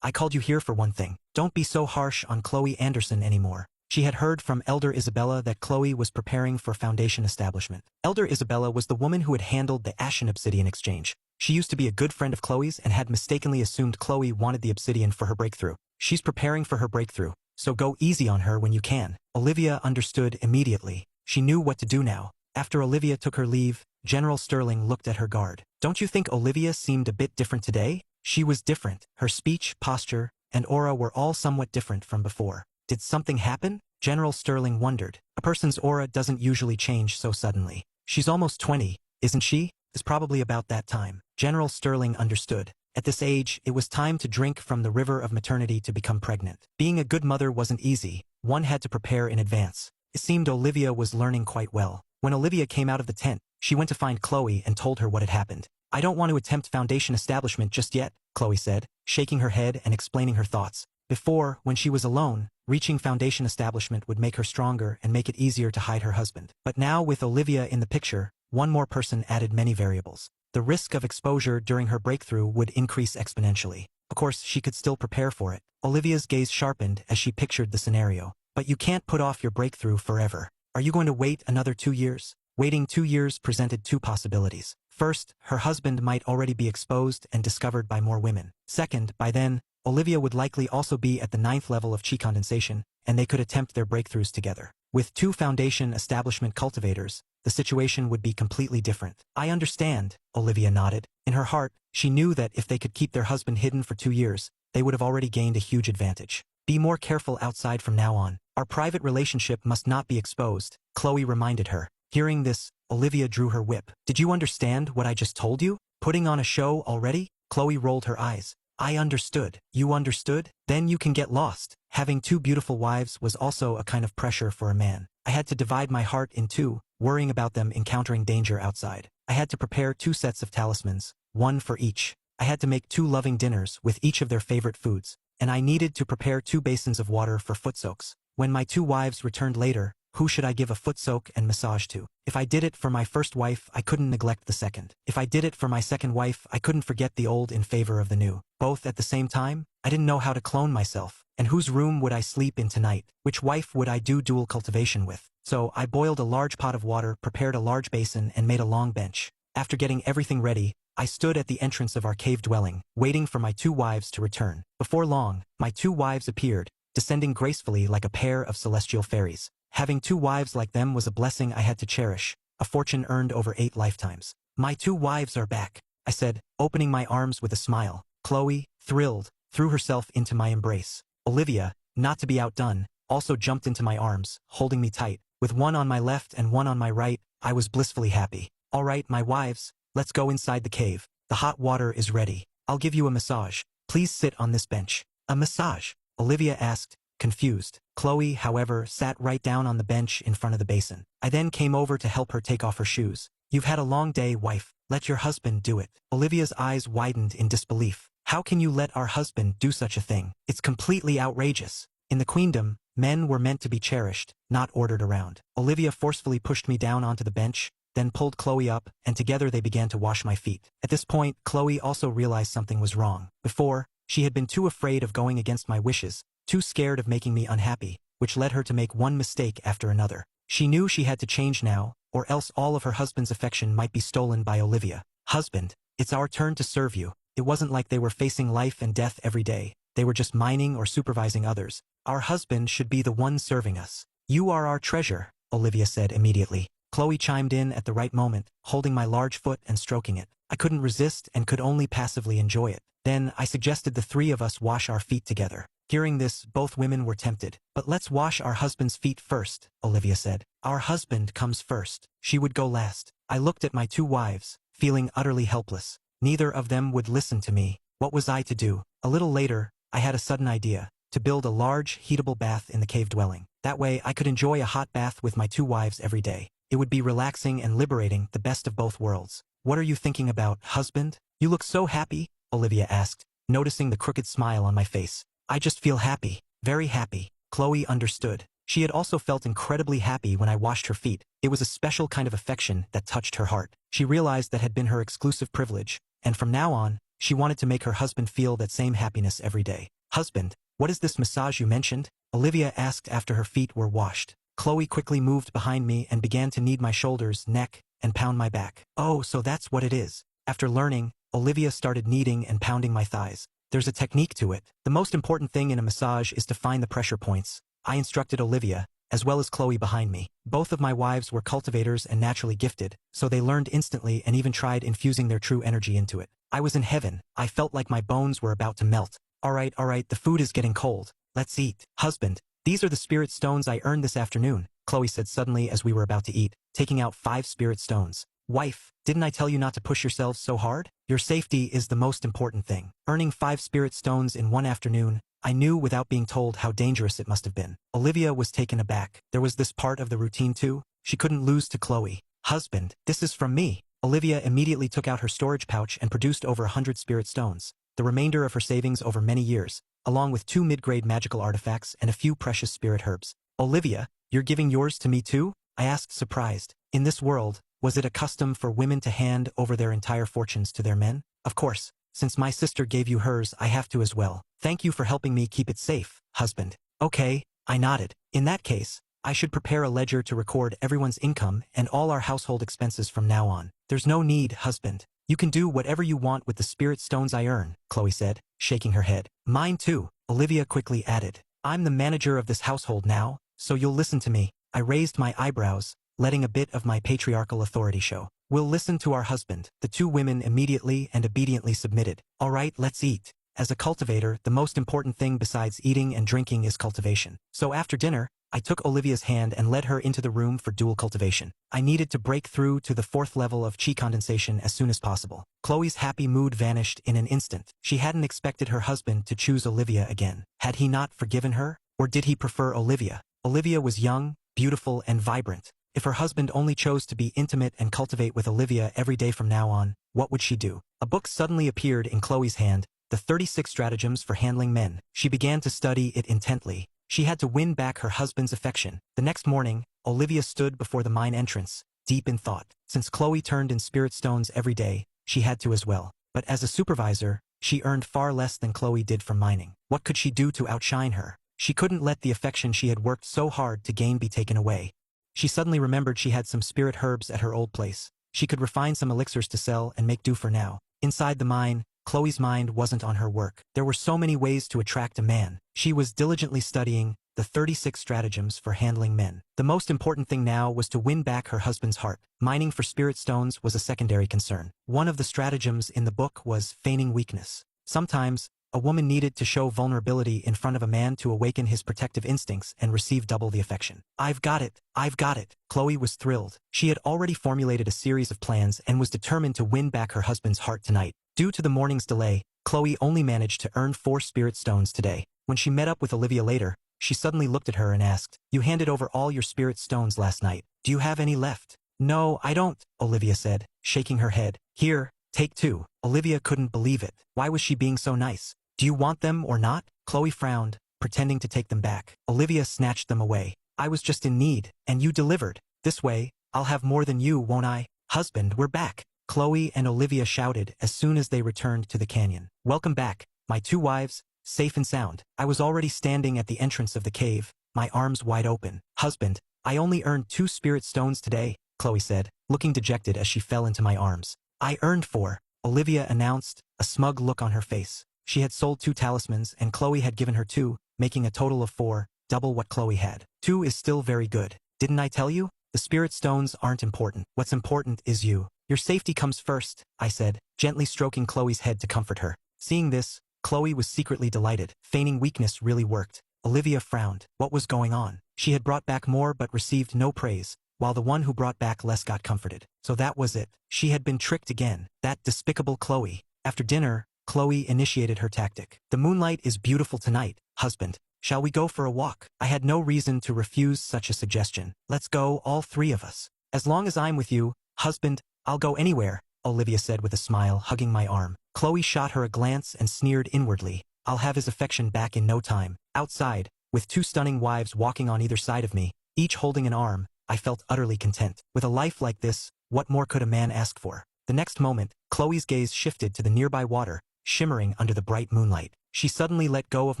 [SPEAKER 1] I called you here for one thing. Don't be so harsh on Chloe Anderson anymore. She had heard from Elder Isabella that Chloe was preparing for Foundation establishment. Elder Isabella was the woman who had handled the Ashen Obsidian exchange. She used to be a good friend of Chloe's and had mistakenly assumed Chloe wanted the obsidian for her breakthrough. She's preparing for her breakthrough, so go easy on her when you can. Olivia understood immediately. She knew what to do now. After Olivia took her leave, General Sterling looked at her guard. Don't you think Olivia seemed a bit different today? She was different. Her speech, posture, and aura were all somewhat different from before. Did something happen? General Sterling wondered. A person's aura doesn't usually change so suddenly. She's almost 20, isn't she? It's probably about that time. General Sterling understood. At this age, it was time to drink from the river of maternity to become pregnant. Being a good mother wasn't easy. One had to prepare in advance. It seemed Olivia was learning quite well. When Olivia came out of the tent, she went to find Chloe and told her what had happened. I don't want to attempt Foundation establishment just yet, Chloe said, shaking her head and explaining her thoughts. Before, when she was alone, reaching Foundation establishment would make her stronger and make it easier to hide her husband. But now with Olivia in the picture, one more person added many variables. The risk of exposure during her breakthrough would increase exponentially. Of course, she could still prepare for it. Olivia's gaze sharpened as she pictured the scenario. But you can't put off your breakthrough forever. Are you going to wait another 2 years? Waiting 2 years presented 2 possibilities. First, her husband might already be exposed and discovered by more women. Second, by then, Olivia would likely also be at the 9th level of chi condensation, and they could attempt their breakthroughs together. With 2 Foundation establishment cultivators, the situation would be completely different. I understand, Olivia nodded. In her heart, she knew that if they could keep their husband hidden for 2 years, they would have already gained a huge advantage. Be more careful outside from now on. Our private relationship must not be exposed, Chloe reminded her. Hearing this, Olivia drew her whip. Did you understand what I just told you? Putting on a show already? Chloe rolled her eyes. I understood. You understood? Then you can get lost. Having 2 beautiful wives was also a kind of pressure for a man. I had to divide my heart in 2, worrying about them encountering danger outside. I had to prepare 2 sets of talismans, 1 for each. I had to make 2 loving dinners with each of their favorite foods, and I needed to prepare 2 basins of water for foot soaks. When my 2 wives returned later, who should I give a foot soak and massage to? If I did it for my first wife, I couldn't neglect the second. If I did it for my second wife, I couldn't forget the old in favor of the new. Both at the same time? I didn't know how to clone myself. And whose room would I sleep in tonight? Which wife would I do dual cultivation with? So I boiled a large pot of water, prepared a large basin, and made a long bench. After getting everything ready, I stood at the entrance of our cave dwelling, waiting for my 2 wives to return. Before long, my 2 wives appeared, descending gracefully like a pair of celestial fairies. Having 2 wives like them was a blessing I had to cherish, a fortune earned over 8 lifetimes. My 2 wives are back, I said, opening my arms with a smile. Chloe, thrilled, threw herself into my embrace. Olivia, not to be outdone, also jumped into my arms, holding me tight. With one on my left and one on my right, I was blissfully happy. All right, my wives, let's go inside the cave. The hot water is ready. I'll give you a massage. Please sit on this bench. A massage? Olivia asked, confused. Chloe, however, sat right down on the bench in front of the basin. I then came over to help her take off her shoes. You've had a long day, wife. Let your husband do it. Olivia's eyes widened in disbelief. How can you let our husband do such a thing? It's completely outrageous. In the queendom, men were meant to be cherished, not ordered around. Olivia forcefully pushed me down onto the bench, then pulled Chloe up, and together they began to wash my feet. At this point, Chloe also realized something was wrong. Before, she had been too afraid of going against my wishes, too scared of making me unhappy, which led her to make one mistake after another. She knew she had to change now, or else all of her husband's affection might be stolen by Olivia. Husband, it's our turn to serve you. It wasn't like they were facing life and death every day. They were just mining or supervising others. Our husband should be the one serving us. You are our treasure, Olivia said immediately. Chloe chimed in at the right moment, holding my large foot and stroking it. I couldn't resist and could only passively enjoy it. Then I suggested the 3 of us wash our feet together. Hearing this, both women were tempted. But let's wash our husband's feet first, Olivia said. Our husband comes first. She would go last. I looked at my 2 wives, feeling utterly helpless. Neither of them would listen to me. What was I to do? A little later, I had a sudden idea. To build a large, heatable bath in the cave dwelling. That way, I could enjoy a hot bath with my 2 wives every day. It would be relaxing and liberating, the best of both worlds. What are you thinking about, husband? You look so happy, Olivia asked, noticing the crooked smile on my face. I just feel happy, very happy. Chloe understood. She had also felt incredibly happy when I washed her feet. It was a special kind of affection that touched her heart. She realized that had been her exclusive privilege, and from now on, she wanted to make her husband feel that same happiness every day. Husband, what is this massage you mentioned? Olivia asked after her feet were washed. Chloe quickly moved behind me and began to knead my shoulders, neck, and pound my back. Oh, so that's what it is. After learning, Olivia started kneading and pounding my thighs. There's a technique to it. The most important thing in a massage is to find the pressure points. I instructed Olivia, as well as Chloe behind me. Both of my wives were cultivators and naturally gifted, so they learned instantly and even tried infusing their true energy into it. I was in heaven. I felt like my bones were about to melt. All right, the food is getting cold. Let's eat. Husband, these are the spirit stones I earned this afternoon, Chloe said suddenly as we were about to eat, taking out 5 spirit stones. Wife, didn't I tell you not to push yourselves so hard? Your safety is the most important thing. Earning 5 spirit stones in one afternoon, I knew without being told how dangerous it must have been. Olivia was taken aback. There was this part of the routine too. She couldn't lose to Chloe. Husband, this is from me. Olivia immediately took out her storage pouch and produced over 100 spirit stones, the remainder of her savings over many years, along with 2 mid-grade magical artifacts and a few precious spirit herbs. Olivia, you're giving yours to me too? I asked, surprised. In this world, was it a custom for women to hand over their entire fortunes to their men? Of course. Since my sister gave you hers, I have to as well. Thank you for helping me keep it safe, husband. Okay, I nodded. In that case, I should prepare a ledger to record everyone's income and all our household expenses from now on. There's no need, husband. You can do whatever you want with the spirit stones I earn, Chloe said, shaking her head. Mine too, Olivia quickly added. I'm the manager of this household now, so you'll listen to me. I raised my eyebrows, letting a bit of my patriarchal authority show. We'll listen to our husband. The 2 women immediately and obediently submitted. All right, let's eat. As a cultivator, the most important thing besides eating and drinking is cultivation. So after dinner, I took Olivia's hand and led her into the room for dual cultivation. I needed to break through to the 4th level of chi condensation as soon as possible. Chloe's happy mood vanished in an instant. She hadn't expected her husband to choose Olivia again. Had he not forgiven her? Or did he prefer Olivia? Olivia was young, beautiful, and vibrant. If her husband only chose to be intimate and cultivate with Olivia every day from now on, what would she do? A book suddenly appeared in Chloe's hand, The 36 Stratagems for Handling Men. She began to study it intently. She had to win back her husband's affection. The next morning, Olivia stood before the mine entrance, deep in thought. Since Chloe turned in spirit stones every day, she had to as well. But as a supervisor, she earned far less than Chloe did from mining. What could she do to outshine her? She couldn't let the affection she had worked so hard to gain be taken away. She suddenly remembered she had some spirit herbs at her old place. She could refine some elixirs to sell and make do for now. Inside the mine, Chloe's mind wasn't on her work. There were so many ways to attract a man. She was diligently studying the 36 stratagems for handling men. The most important thing now was to win back her husband's heart. Mining for spirit stones was a secondary concern. One of the stratagems in the book was feigning weakness. Sometimes, a woman needed to show vulnerability in front of a man to awaken his protective instincts and receive double the affection. I've got it. Chloe was thrilled. She had already formulated a series of plans and was determined to win back her husband's heart tonight. Due to the morning's delay, Chloe only managed to earn 4 spirit stones today. When she met up with Olivia later, she suddenly looked at her and asked, "You handed over all your spirit stones last night. Do you have any left?" "No, I don't," Olivia said, shaking her head. "Here, take 2. Olivia couldn't believe it. Why was she being so nice? "Do you want them or not?" Chloe frowned, pretending to take them back. Olivia snatched them away. "I was just in need, and you delivered. This way, I'll have more than you, won't I?" "Husband, we're back," Chloe and Olivia shouted as soon as they returned to the canyon. "Welcome back, my 2 wives, safe and sound." I was already standing at the entrance of the cave, my arms wide open. "Husband, I only earned 2 spirit stones today," Chloe said, looking dejected as she fell into my arms. "I earned 4, Olivia announced, a smug look on her face. She had sold 2 talismans and Chloe had given her 2, making a total of 4, double what Chloe had. 2 is still very good. Didn't I tell you? The spirit stones aren't important. What's important is you. Your safety comes first, I said, gently stroking Chloe's head to comfort her. Seeing this, Chloe was secretly delighted. Feigning weakness really worked. Olivia frowned. What was going on? She had brought back more but received no praise, while the one who brought back less got comforted. So that was it. She had been tricked again. That despicable Chloe. After dinner, Chloe initiated her tactic. The moonlight is beautiful tonight, husband. Shall we go for a walk? I had no reason to refuse such a suggestion. Let's go, all three of us. As long as I'm with you, husband, I'll go anywhere, Olivia said with a smile, hugging my arm. Chloe shot her a glance and sneered inwardly. I'll have his affection back in no time. Outside, with two stunning wives walking on either side of me, each holding an arm, I felt utterly content. With a life like this, what more could a man ask for? The next moment, Chloe's gaze shifted to the nearby water, shimmering under the bright moonlight. She suddenly let go of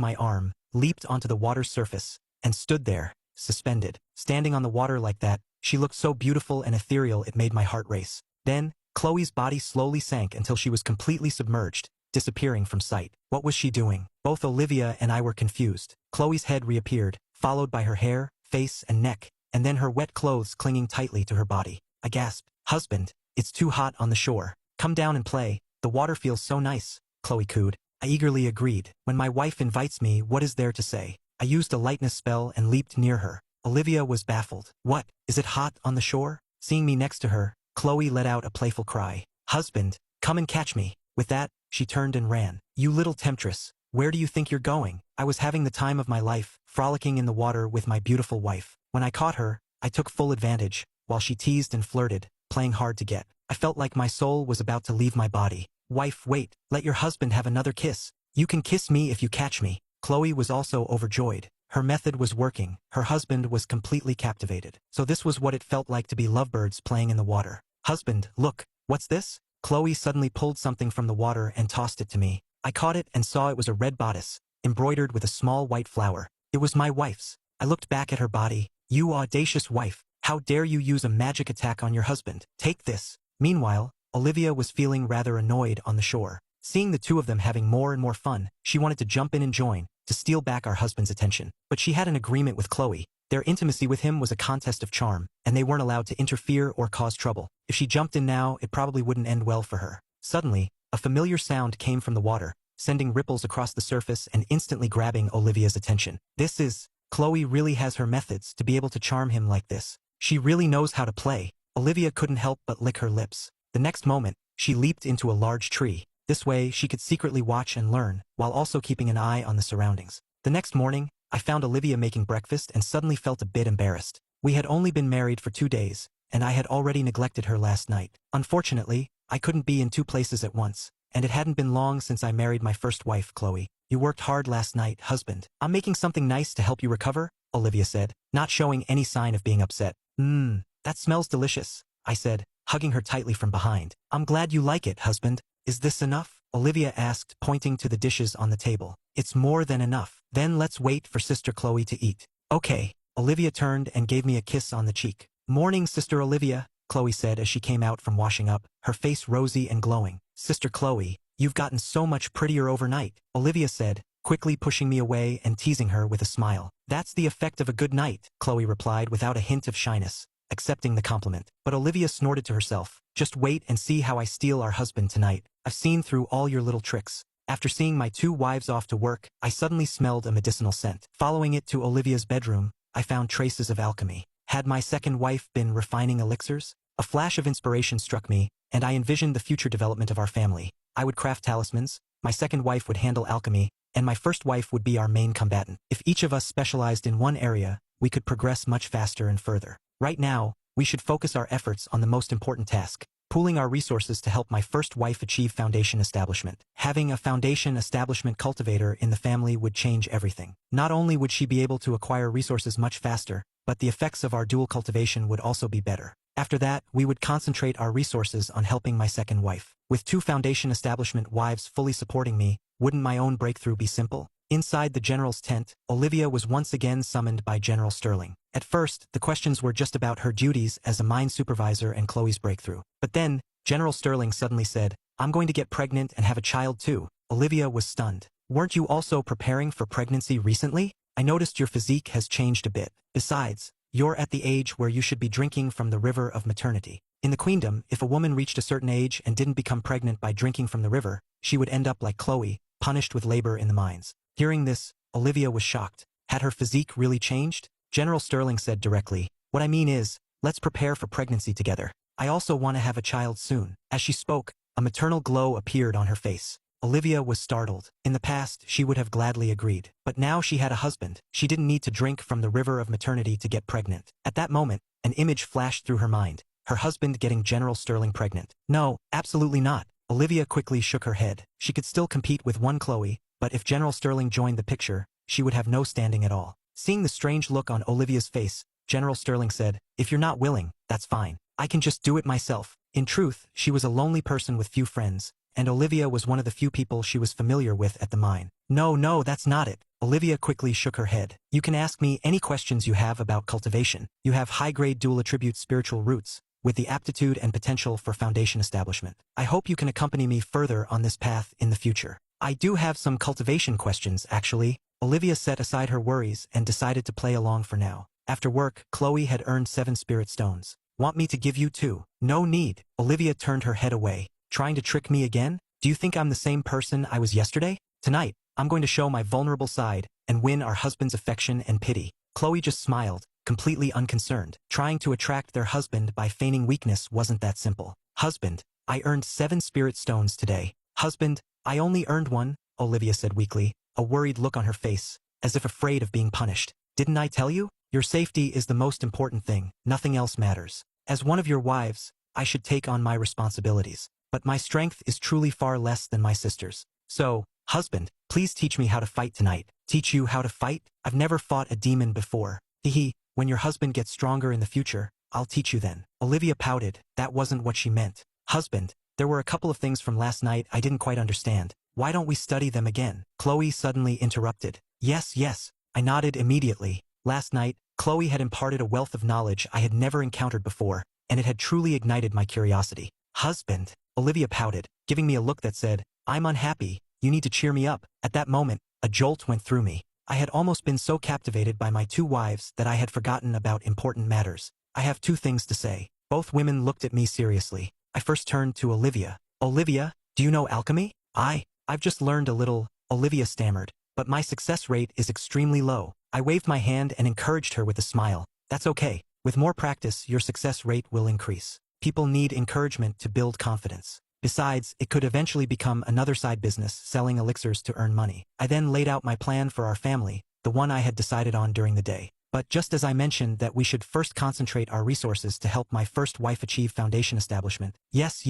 [SPEAKER 1] my arm, leaped onto the water's surface, and stood there, suspended. Standing on the water like that, she looked so beautiful and ethereal it made my heart race. Then, Chloe's body slowly sank until she was completely submerged, disappearing from sight. What was she doing? Both Olivia and I were confused. Chloe's head reappeared, followed by her hair, face, and neck, and then her wet clothes clinging tightly to her body. I gasped. Husband, it's too hot on the shore. Come down and play. The water feels so nice, Chloe cooed. I eagerly agreed. When my wife invites me, what is there to say? I used a lightness spell and leaped near her. Olivia was baffled. What? Is it hot on the shore? Seeing me next to her, Chloe let out a playful cry. Husband, come and catch me. With that, she turned and ran. You little temptress, where do you think you're going? I was having the time of my life, frolicking in the water with my beautiful wife. When I caught her, I took full advantage, while she teased and flirted, playing hard to get. I felt like my soul was about to leave my body. Wife, wait, let your husband have another kiss. You can kiss me if you catch me. Chloe was also overjoyed. Her method was working. Her husband was completely captivated. So this was what it felt like to be lovebirds playing in the water. Husband, look, what's this? Chloe suddenly pulled something from the water and tossed it to me. I caught it and saw it was a red bodice, embroidered with a small white flower. It was my wife's. I looked back at her body. You audacious wife, how dare you use a magic attack on your husband? Take this. Meanwhile, Olivia was feeling rather annoyed on the shore. Seeing the two of them having more and more fun, she wanted to jump in and join, to steal back our husband's attention. But she had an agreement with Chloe. Their intimacy with him was a contest of charm, and they weren't allowed to interfere or cause trouble. If she jumped in now, it probably wouldn't end well for her. Suddenly, a familiar sound came from the water, sending ripples across the surface and instantly grabbing Olivia's attention. Chloe really has her methods to be able to charm him like this. She really knows how to play. Olivia couldn't help but lick her lips. The next moment, she leaped into a large tree. This way, she could secretly watch and learn, while also keeping an eye on the surroundings. The next morning, I found Olivia making breakfast and suddenly felt a bit embarrassed. We had only been married for 2 days, and I had already neglected her last night. Unfortunately, I couldn't be in 2 places at once, and it hadn't been long since I married my first wife, Chloe. You worked hard last night, husband. I'm making something nice to help you recover, Olivia said, not showing any sign of being upset. That smells delicious, I said, hugging her tightly from behind. I'm glad you like it, husband. Is this enough? Olivia asked, pointing to the dishes on the table. It's more than enough. Then let's wait for Sister Chloe to eat. Okay. Olivia turned and gave me a kiss on the cheek. Morning, Sister Olivia, Chloe said as she came out from washing up, her face rosy and glowing. Sister Chloe, you've gotten so much prettier overnight, Olivia said, quickly pushing me away and teasing her with a smile. That's the effect of a good night, Chloe replied without a hint of shyness, accepting the compliment. But Olivia snorted to herself. Just wait and see how I steal our husband tonight. I've seen through all your little tricks. After seeing my 2 wives off to work, I suddenly smelled a medicinal scent. Following it to Olivia's bedroom, I found traces of alchemy. Had my second wife been refining elixirs? A flash of inspiration struck me, and I envisioned the future development of our family. I would craft talismans, my second wife would handle alchemy, and my first wife would be our main combatant. If each of us specialized in one area, we could progress much faster and further. Right now, we should focus our efforts on the most important task, pooling our resources to help my first wife achieve foundation establishment. Having a foundation establishment cultivator in the family would change everything. Not only would she be able to acquire resources much faster, but the effects of our dual cultivation would also be better. After that, we would concentrate our resources on helping my second wife. With 2 foundation establishment wives fully supporting me, wouldn't my own breakthrough be simple? Inside the general's tent, Olivia was once again summoned by General Sterling. At first, the questions were just about her duties as a mine supervisor and Chloe's breakthrough. But then, General Sterling suddenly said, I'm going to get pregnant and have a child too. Olivia was stunned. Weren't you also preparing for pregnancy recently? I noticed your physique has changed a bit. Besides, you're at the age where you should be drinking from the river of maternity. In the queendom, if a woman reached a certain age and didn't become pregnant by drinking from the river, she would end up like Chloe, punished with labor in the mines. Hearing this, Olivia was shocked. Had her physique really changed? General Sterling said directly, what I mean is, let's prepare for pregnancy together. I also want to have a child soon. As she spoke, a maternal glow appeared on her face. Olivia was startled. In the past, she would have gladly agreed. But now she had a husband. She didn't need to drink from the river of maternity to get pregnant. At that moment, an image flashed through her mind. Her husband getting General Sterling pregnant. No, absolutely not. Olivia quickly shook her head. She could still compete with one Chloe, but if General Sterling joined the picture, she would have no standing at all. Seeing the strange look on Olivia's face, General Sterling said, "If you're not willing, that's fine. I can just do it myself." In truth, she was a lonely person with few friends, and Olivia was one of the few people she was familiar with at the mine. No, that's not it. Olivia quickly shook her head. "You can ask me any questions you have about cultivation. You have high-grade dual attribute spiritual roots, with the aptitude and potential for foundation establishment. I hope you can accompany me further on this path in the future." "I do have some cultivation questions, actually." Olivia set aside her worries and decided to play along for now. After work, Chloe had earned 7 spirit stones. "Want me to give you 2? "No need." Olivia turned her head away. "Trying to trick me again? Do you think I'm the same person I was yesterday? Tonight, I'm going to show my vulnerable side and win our husband's affection and pity." Chloe just smiled, completely unconcerned. Trying to attract their husband by feigning weakness wasn't that simple. "Husband, I earned 7 spirit stones today." "Husband, I only earned 1, Olivia said weakly, a worried look on her face, as if afraid of being punished. "Didn't I tell you? Your safety is the most important thing, nothing else matters. As one of your wives, I should take on my responsibilities. But my strength is truly far less than my sister's. So, husband, please teach me how to fight tonight." "Teach you how to fight? I've never fought a demon before." "Hehe, when your husband gets stronger in the future, I'll teach you then." Olivia pouted. That wasn't what she meant. "Husband, there were a couple of things from last night I didn't quite understand. Why don't we study them again?" Chloe suddenly interrupted. Yes. I nodded immediately. Last night, Chloe had imparted a wealth of knowledge I had never encountered before, and it had truly ignited my curiosity. "Husband," Olivia pouted, giving me a look that said, "I'm unhappy, you need to cheer me up." At that moment, a jolt went through me. I had almost been so captivated by my 2 wives that I had forgotten about important matters. "I have 2 things to say." Both women looked at me seriously. I first turned to Olivia. "Olivia, do you know alchemy?" I've just learned a little," Olivia stammered, "but my success rate is extremely low." I waved my hand and encouraged her with a smile. "That's okay. With more practice, your success rate will increase. People need encouragement to build confidence. Besides, it could eventually become another side business, selling elixirs to earn money." I then laid out my plan for our family, the one I had decided on during the day. But just as I mentioned that we should first concentrate our resources to help my first wife achieve foundation establishment. Yes.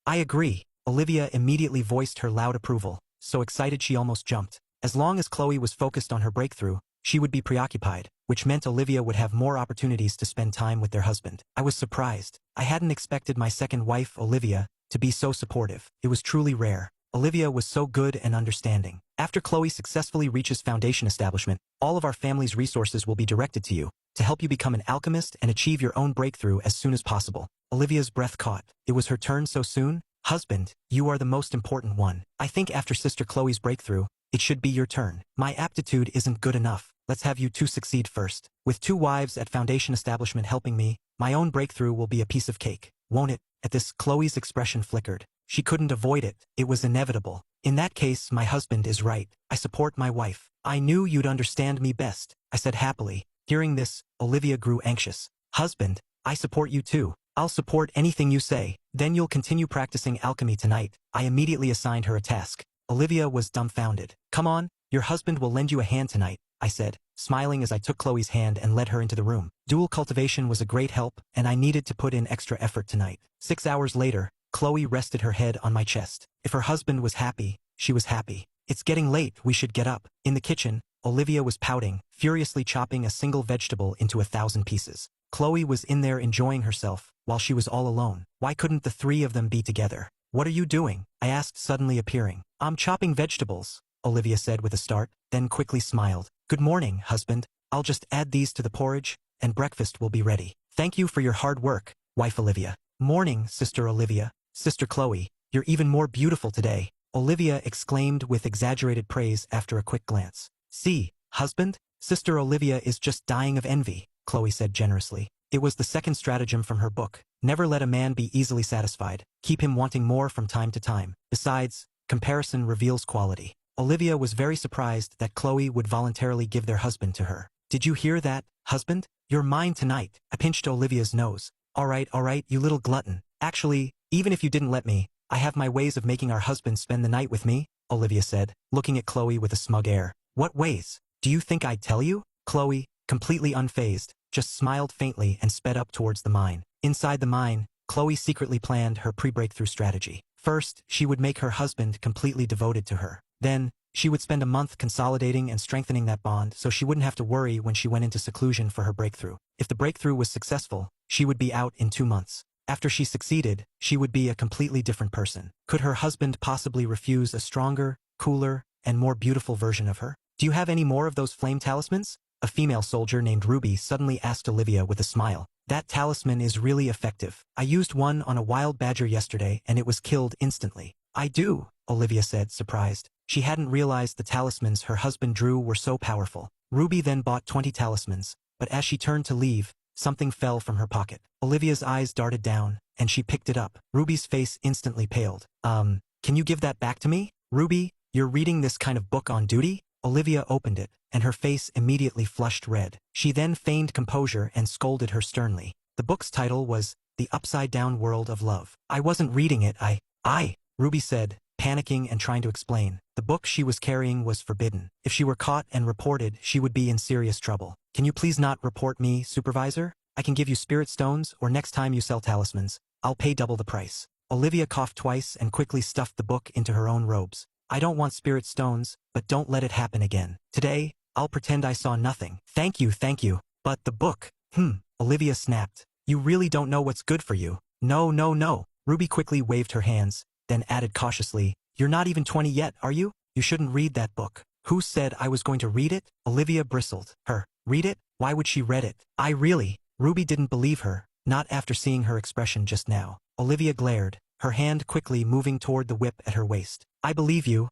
[SPEAKER 1] I agree." Olivia immediately voiced her loud approval, so excited she almost jumped. As long as Chloe was focused on her breakthrough, she would be preoccupied, which meant Olivia would have more opportunities to spend time with their husband. I was surprised. I hadn't expected my second wife, Olivia, to be so supportive. It was truly rare. Olivia was so good and understanding. "After Chloe successfully reaches foundation establishment, all of our family's resources will be directed to you, to help you become an alchemist and achieve your own breakthrough as soon as possible." Olivia's breath caught. It was her turn so soon? "Husband, you are the most important one. I think after Sister Chloe's breakthrough, it should be your turn. My aptitude isn't good enough. Let's have you 2 succeed first. With 2 wives at foundation establishment helping me, my own breakthrough will be a piece of cake, won't it?" At this, Chloe's expression flickered. She couldn't avoid it. It was inevitable. "In that case, my husband is right. I support my wife." "I knew you'd understand me best," I said happily. Hearing this, Olivia grew anxious. "Husband, I support you too. I'll support anything you say. Then you'll continue practicing alchemy tonight." I immediately assigned her a task. Olivia was dumbfounded. "Come on, your husband will lend you a hand tonight," I said, smiling as I took Chloe's hand and led her into the room. Dual cultivation was a great help, and I needed to put in extra effort tonight. 6 hours later, Chloe rested her head on my chest. If her husband was happy, she was happy. "It's getting late, we should get up." In the kitchen, Olivia was pouting, furiously chopping a single vegetable into 1,000 pieces. Chloe was in there enjoying herself, while she was all alone. Why couldn't the 3 of them be together? "What are you doing?" I asked, suddenly appearing. "I'm chopping vegetables," Olivia said with a start, then quickly smiled. "Good morning, husband. I'll just add these to the porridge, and breakfast will be ready." "Thank you for your hard work, wife Olivia." "Morning, Sister Olivia." "Sister Chloe, you're even more beautiful today," Olivia exclaimed with exaggerated praise after a quick glance. "See, husband, Sister Olivia is just dying of envy," Chloe said generously. It was the second stratagem from her book. Never let a man be easily satisfied. Keep him wanting more from time to time. Besides, comparison reveals quality. Olivia was very surprised that Chloe would voluntarily give their husband to her. "Did you hear that, husband? You're mine tonight." I pinched Olivia's nose. All right, you little glutton. Actually, even if you didn't let me, I have my ways of making our husbands spend the night with me, Olivia said, looking at Chloe with a smug air. What ways? Do you think I'd tell you? Chloe, completely unfazed, just smiled faintly and sped up towards the mine. Inside the mine, Chloe secretly planned her pre-breakthrough strategy. First, she would make her husband completely devoted to her. Then, she would spend a month consolidating and strengthening that bond so she wouldn't have to worry when she went into seclusion for her breakthrough. If the breakthrough was successful, she would be out in 2 months. After she succeeded, she would be a completely different person. Could her husband possibly refuse a stronger, cooler, and more beautiful version of her? Do you have any more of those flame talismans? A female soldier named Ruby suddenly asked Olivia with a smile. That talisman is really effective. I used one on a wild badger yesterday and it was killed instantly. I do, Olivia said, surprised. She hadn't realized the talismans her husband drew were so powerful. Ruby then bought 20 talismans, but as she turned to leave, something fell from her pocket. Olivia's eyes darted down, and she picked it up. Ruby's face instantly paled. Can you give that back to me? Ruby, you're reading this kind of book on duty? Olivia opened it, and her face immediately flushed red. She then feigned composure and scolded her sternly. The book's title was The Upside-Down World of Love. I wasn't reading it, Ruby said, panicking and trying to explain. The book she was carrying was forbidden. If she were caught and reported, she would be in serious trouble. Can you please not report me, supervisor? I can give you spirit stones, or next time you sell talismans, I'll pay double the price. Olivia coughed twice and quickly stuffed the book into her own robes. I don't want spirit stones, but don't let it happen again. Today, I'll pretend I saw nothing. Thank you. But the book. Olivia snapped. You really don't know what's good for you. No. Ruby quickly waved her hands, then added cautiously, You're not even 20 yet, are you? You shouldn't read that book. Who said I was going to read it? Olivia bristled. Her. Read it? Why would she read it? Ruby didn't believe her, not after seeing her expression just now. Olivia glared, her hand quickly moving toward the whip at her waist. I believe you,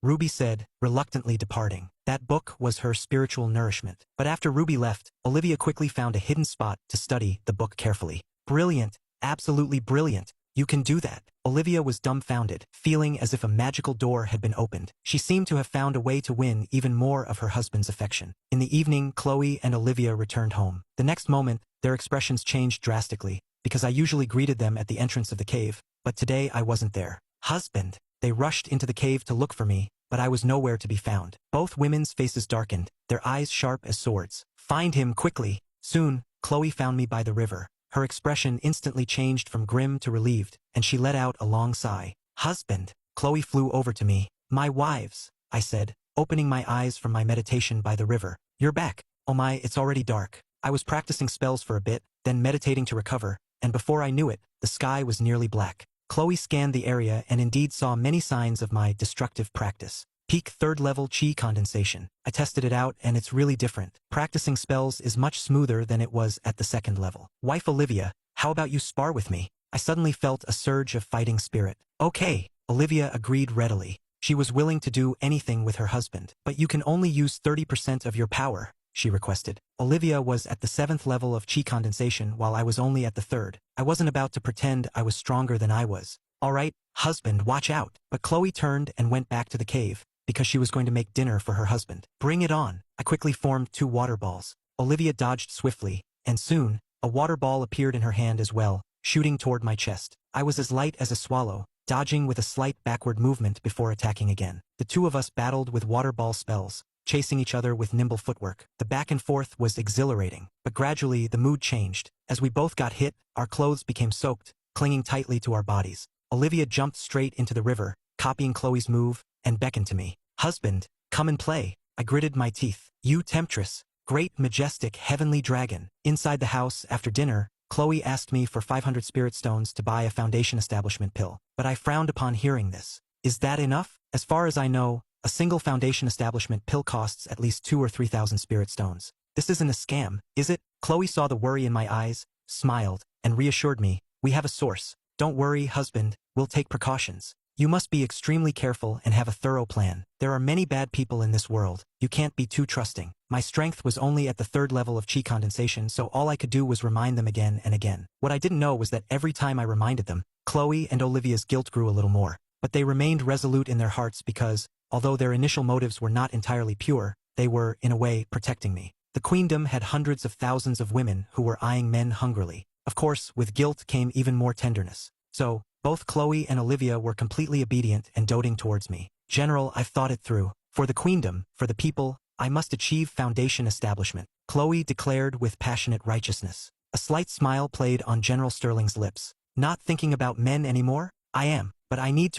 [SPEAKER 1] Ruby said, reluctantly departing. That book was her spiritual nourishment. But after Ruby left, Olivia quickly found a hidden spot to study the book carefully. Brilliant, absolutely brilliant. You can do that. Olivia was dumbfounded, feeling as if a magical door had been opened. She seemed to have found a way to win even more of her husband's affection. In the evening, Chloe and Olivia returned home. The next moment, their expressions changed drastically, because I usually greeted them at the entrance of the cave, but today I wasn't there. Husband! They rushed into the cave to look for me, but I was nowhere to be found. Both women's faces darkened, their eyes sharp as swords. Find him quickly! Soon, Chloe found me by the river. Her expression instantly changed from grim to relieved, and she let out a long sigh. Husband! Chloe flew over to me. My wives! I said, opening my eyes from my meditation by the river. You're back. Oh my, it's already dark. I was practicing spells for a bit, then meditating to recover, and before I knew it, the sky was nearly black. Chloe scanned the area and indeed saw many signs of my destructive practice. Peak 3rd level chi condensation. I tested it out and it's really different. Practicing spells is much smoother than it was at the 2nd level. Wife Olivia, how about you spar with me? I suddenly felt a surge of fighting spirit. Okay, Olivia agreed readily. She was willing to do anything with her husband. But you can only use 30% of your power, she requested. Olivia was at the 7th level of chi condensation while I was only at the 3rd. I wasn't about to pretend I was stronger than I was. All right, husband, watch out. But Chloe turned and went back to the cave, because she was going to make dinner for her husband. Bring it on. I quickly formed 2 water balls. Olivia dodged swiftly, and soon, a water ball appeared in her hand as well, shooting toward my chest. I was as light as a swallow, dodging with a slight backward movement before attacking again. The 2 of us battled with water ball spells, chasing each other with nimble footwork. The back and forth was exhilarating, but gradually the mood changed. As we both got hit, our clothes became soaked, clinging tightly to our bodies. Olivia jumped straight into the river, copying Chloe's move, and beckoned to me. Husband, come and play. I gritted my teeth. You temptress, great majestic heavenly dragon. Inside the house, after dinner, Chloe asked me for 500 spirit stones to buy a foundation establishment pill, but I frowned upon hearing this. Is that enough? As far as I know, a single foundation establishment pill costs at least 2,000 or 3,000 spirit stones. This isn't a scam, is it? Chloe saw the worry in my eyes, smiled, and reassured me. We have a source. Don't worry, husband, we'll take precautions. You must be extremely careful and have a thorough plan. There are many bad people in this world. You can't be too trusting. My strength was only at the 3rd level of chi condensation, so all I could do was remind them again and again. What I didn't know was that every time I reminded them, Chloe and Olivia's guilt grew a little more. But they remained resolute in their hearts because, although their initial motives were not entirely pure, they were, in a way, protecting me. The queendom had hundreds of thousands of women who were eyeing men hungrily. Of course, with guilt came even more tenderness. So, Both Chloe and Olivia were completely obedient and doting towards me. General, I've thought it through. For the queendom, for the people, I must achieve foundation establishment, Chloe declared with passionate righteousness. A slight smile played on General Sterling's lips. Not thinking about men anymore? I am, but I need to